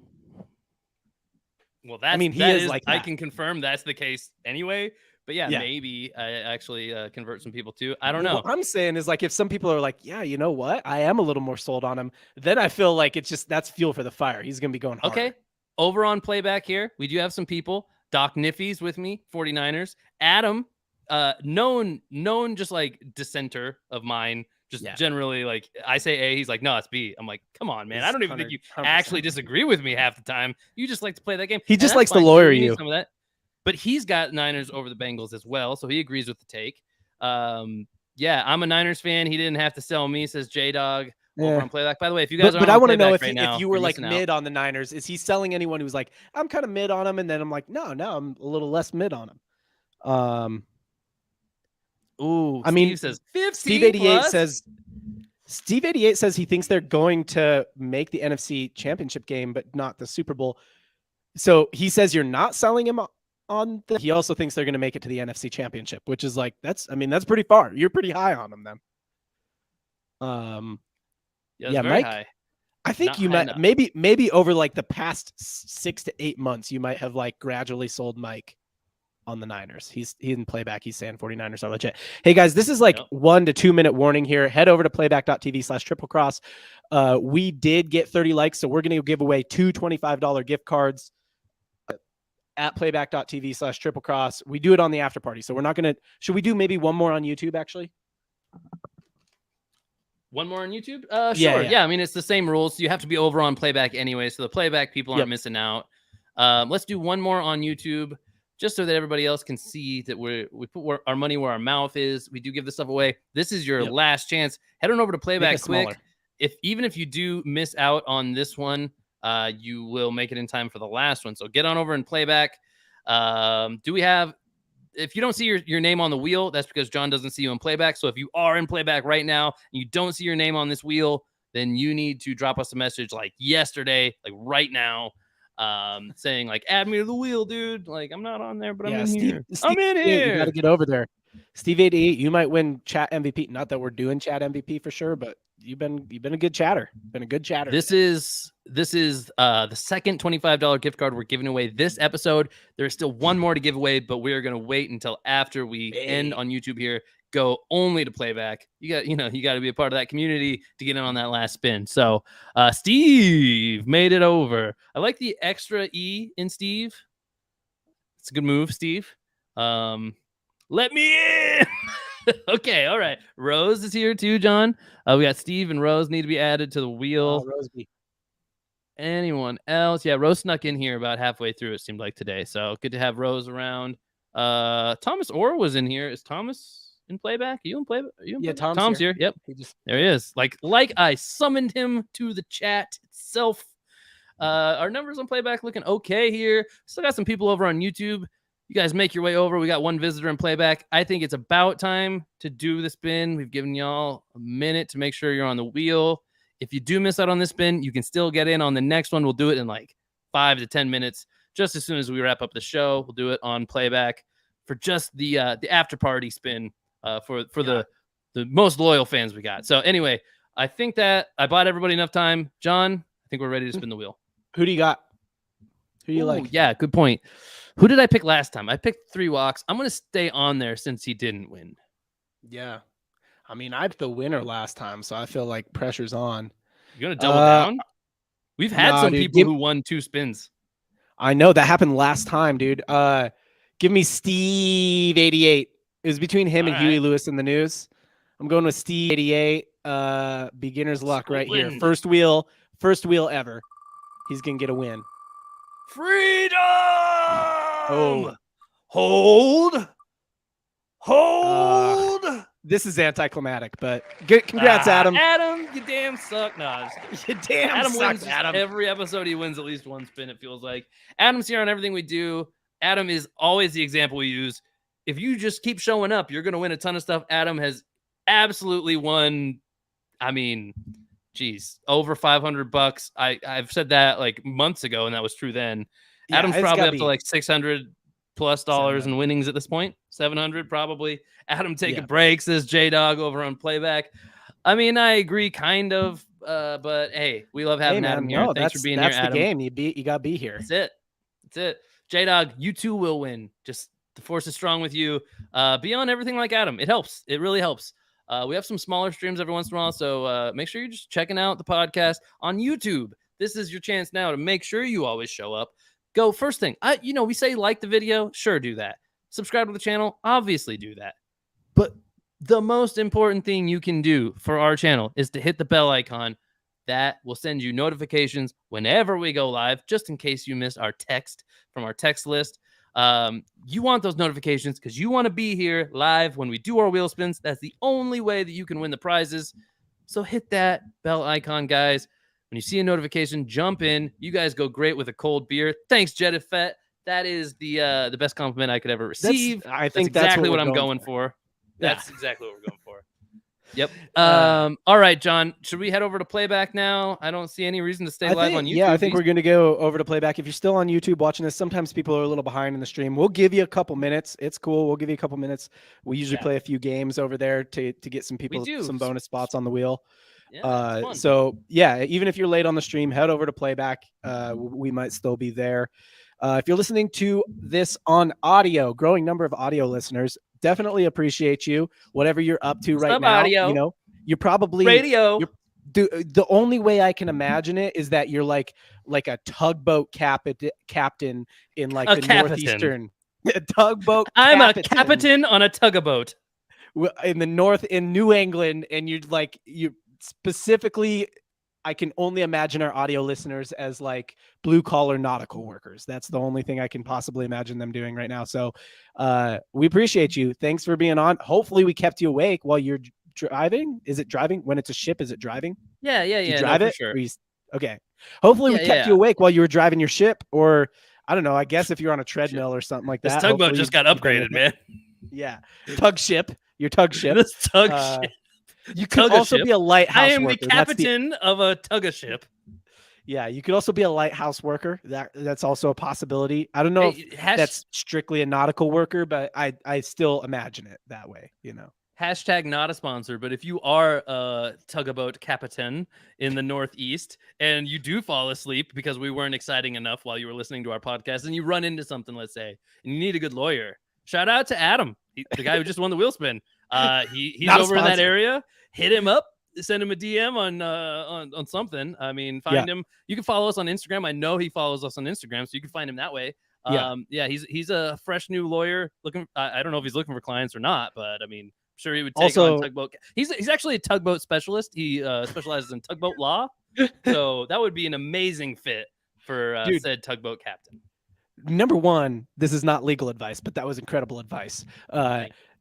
Well, I can confirm that's the case anyway. But maybe I actually convert some people too. I don't know. What I'm saying is, like, if some people are like, yeah, you know what, I am a little more sold on him, then I feel like that's fuel for the fire. He's going to be going harder. Okay. Over on Playback here, we do have some people. Doc Niffy's with me, 49ers. Adam, known just like dissenter of mine. Just generally, like, I say A, he's like, no, it's B. I'm like, come on, man. I don't even think you 100%. Actually disagree with me half the time. You just like to play that game. He just likes to lawyer you. Some of that. But he's got Niners over the Bengals as well, so he agrees with the take. I'm a Niners fan. He didn't have to sell me, says J-Dog over on Playback. By the way, if you guys are but I want to know if you were like mid on the Niners, is he selling anyone who's like, I'm kind of mid on him, and then I'm like, no, I'm a little less mid on him. Ooh, I mean, Steve says 15 Steve 88 plus? says Steve 88 says he thinks they're going to make the NFC Championship game, but not the Super Bowl. So he says you're not selling him on the. He also thinks they're going to make it to the NFC Championship, which is like that's pretty far. You're pretty high on them then. Yeah, Mike. high. I think you might maybe over like the past 6 to 8 months, you might have like gradually sold Mike on the Niners. He's in Playback. He's saying 49ers are legit. Hey guys, this is like 1 to 2 minute warning here. Head over to playback.tv/triplecross. We did get 30 likes, so we're going to give away 2 $25 gift cards at playback.tv/triplecross. We do it on the after party, so we're not going to. Should we do maybe one more on YouTube actually? One more on YouTube? Sure. Yeah, I mean, it's the same rules. You have to be over on Playback anyway, so the Playback people aren't missing out. Let's do one more on YouTube, just so that everybody else can see that we put our money where our mouth is. We do give this stuff away. This is your last chance. Head on over to Playback quick. Even if you do miss out on this one, you will make it in time for the last one. So get on over and Playback. Do we have... If you don't see your name on the wheel, that's because John doesn't see you in Playback. So if you are in Playback right now and you don't see your name on this wheel, then you need to drop us a message like yesterday, like right now, saying like, add me to the wheel, dude. Like, I'm not on there, but I'm in here. I'm in here. You got to get over there. Steve 88, you might win chat MVP. Not that we're doing chat MVP for sure, but you've been a good chatter. Been a good chatter. This is the second $25 gift card we're giving away this episode. There's still one more to give away, but we're gonna wait until after we end on YouTube here. Go only to Playback. You got to be a part of that community to get in on that last spin. So Steve made it over. I like the extra E in Steve. It's a good move, Steve. Let me in. Okay, all right. Rose is here too, John. We got Steve and Rose need to be added to the wheel. Roseby. Anyone else? Yeah, Rose snuck in here about halfway through, it seemed like today. So good to have Rose around. Thomas Orr was in here. Is Thomas in Playback? Are you in Playback? Tom's here. Yep. There he is. Like I summoned him to the chat itself. Our numbers on Playback looking okay here. Still got some people over on YouTube. You guys make your way over. We got one visitor in Playback. I think it's about time to do the spin. We've given y'all a minute to make sure you're on the wheel. If you do miss out on this spin, you can still get in on the next one. We'll do it in like 5 to 10 minutes. Just as soon as we wrap up the show, we'll do it on Playback for just the after party spin for the most loyal fans we got. So anyway, I think that I bought everybody enough time. John, I think we're ready to spin the wheel. Who do you got? Who do you like? Yeah, good point. Who did I pick last time? I picked 3 walks. I'm going to stay on there since he didn't win. Yeah. I mean, I picked the winner last time, so I feel like pressure's on. You're going to double down? We've had some people who won 2 spins. I know. That happened last time, dude. Give me Steve 88. It was between him and Huey Lewis in the news. I'm going with Steve 88. Beginner's luck right here. First wheel ever. He's going to get a win. Freedom! Oh. Hold. This is anticlimactic, but congrats, Adam. Adam, you damn suck. No, you damn Adam suck, wins Adam. Every episode he wins at least one spin, it feels like. Adam's here on everything we do. Adam is always the example we use. If you just keep showing up, you're going to win a ton of stuff. Adam has absolutely won, I mean, geez, over $500. I've said that like months ago, and that was true then. Yeah, Adam's probably up to like $600+ in winnings at this point. 700 probably. Adam taking breaks, says J-Dog over on Playback. I mean, I agree kind of, but hey, we love having Adam here. No, thanks for being here, Adam. That's the game. You got to be here. That's it. J-Dog, you too will win. Just the force is strong with you. Be on everything like Adam. It helps. It really helps. We have some smaller streams every once in a while, so make sure you're just checking out the podcast on YouTube. This is your chance now to make sure you always show up. Go first thing. We say like the video. Sure, do that. Subscribe to the channel. Obviously do that. But the most important thing you can do for our channel is to hit the bell icon. That will send you notifications whenever we go live, just in case you missed our text from our text list. You want those notifications because you want to be here live when we do our wheel spins. That's the only way that you can win the prizes. So hit that bell icon, guys. When you see a notification, jump in. You guys go great with a cold beer. Thanks, Jedifet. That is the best compliment I could ever receive. I think that's exactly what I'm going for. That's exactly what we're going for. Yep. All right, John. Should we head over to Playback now? I don't see any reason to stay live on YouTube. Yeah, I think we're going to go over to Playback. If you're still on YouTube watching this, sometimes people are a little behind in the stream. We'll give you a couple minutes. It's cool. We'll give you a couple minutes. We usually play a few games over there to get some people some bonus spots on the wheel. Yeah, so yeah, even if you're late on the stream, head over to Playback. We might still be there. If you're listening to this on audio, growing number of audio listeners, definitely appreciate you. Whatever you're up to right now, audio? You know, you're probably radio. The only way I can imagine it is that you're like a tugboat captain in like the northeastern tugboat. I'm a captain on a tugboat in the north in New England, and you specifically. I can only imagine our audio listeners as like blue collar nautical workers. That's the only thing I can possibly imagine them doing right now. So we appreciate you. Thanks for being on. Hopefully we kept you awake while you're driving. Is it driving? When it's a ship, is it driving? Yeah. You drive it? For sure. Okay. Hopefully we kept you awake while you were driving your ship, or I don't know. I guess if you're on a treadmill or something like that. This tugboat just got upgraded, man. Yeah. Tug ship. Your tug ship. This tug ship. You could also be a lighthouse worker. I am the captain of a tug ship. Yeah, you could also be a lighthouse worker. That's also a possibility. I don't know if that's strictly a nautical worker, but I still imagine it that way, you know. Hashtag not a sponsor, but if you are a tugboat captain in the Northeast and you do fall asleep because we weren't exciting enough while you were listening to our podcast and you run into something, let's say, and you need a good lawyer, shout out to Adam, the guy who just won the wheel spin. He's over in that area. Hit him up, send him a DM on something. I mean, find him. You can follow us on Instagram. I know he follows us on Instagram, so you can find him that way. He's a fresh new lawyer looking. I don't know if he's looking for clients or not, but I mean, I'm sure he would take on tugboat. He's actually a tugboat specialist. He specializes in tugboat law, so that would be an amazing fit for said tugboat captain. Number one, this is not legal advice, but that was incredible advice.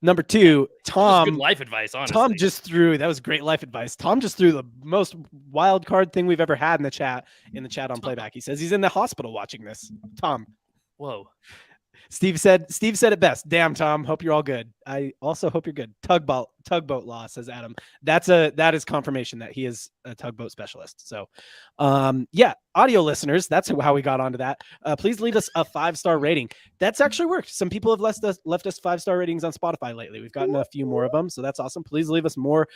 Number two, Tom. Good life advice, honestly. Tom just threw. That was great life advice. Tom just threw the most wild card thing we've ever had in the chat on Playback. He says he's in the hospital watching this. Tom. Whoa. Steve said it best. Damn, Tom. Hope you're all good. I also hope you're good. Tugboat law, says Adam. That is confirmation that he is a tugboat specialist. So, audio listeners, that's how we got onto that. Please leave us a 5-star rating. That's actually worked. Some people have left us 5-star ratings on Spotify lately. We've gotten a few more of them, so that's awesome. Please leave us more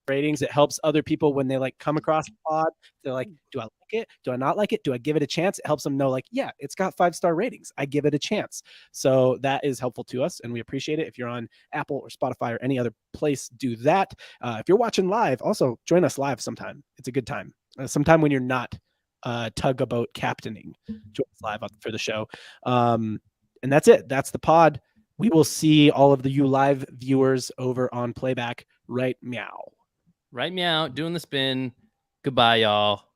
ratings. It helps other people when they like come across the pod. They're like, do I like it? Do I not like it? Do I give it a chance? It helps them know, like, yeah, it's got 5-star ratings. I give it a chance. So that is helpful to us, and we appreciate it. If you're on Apple or Spotify or any other place, do that. If you're watching live, also join us live sometime. It's a good time. Sometime when you're not tugboat captaining, join us live for the show. And that's it. That's the pod. We will see all of you live viewers over on Playback right meow. Right meow, doing the spin. Goodbye, y'all.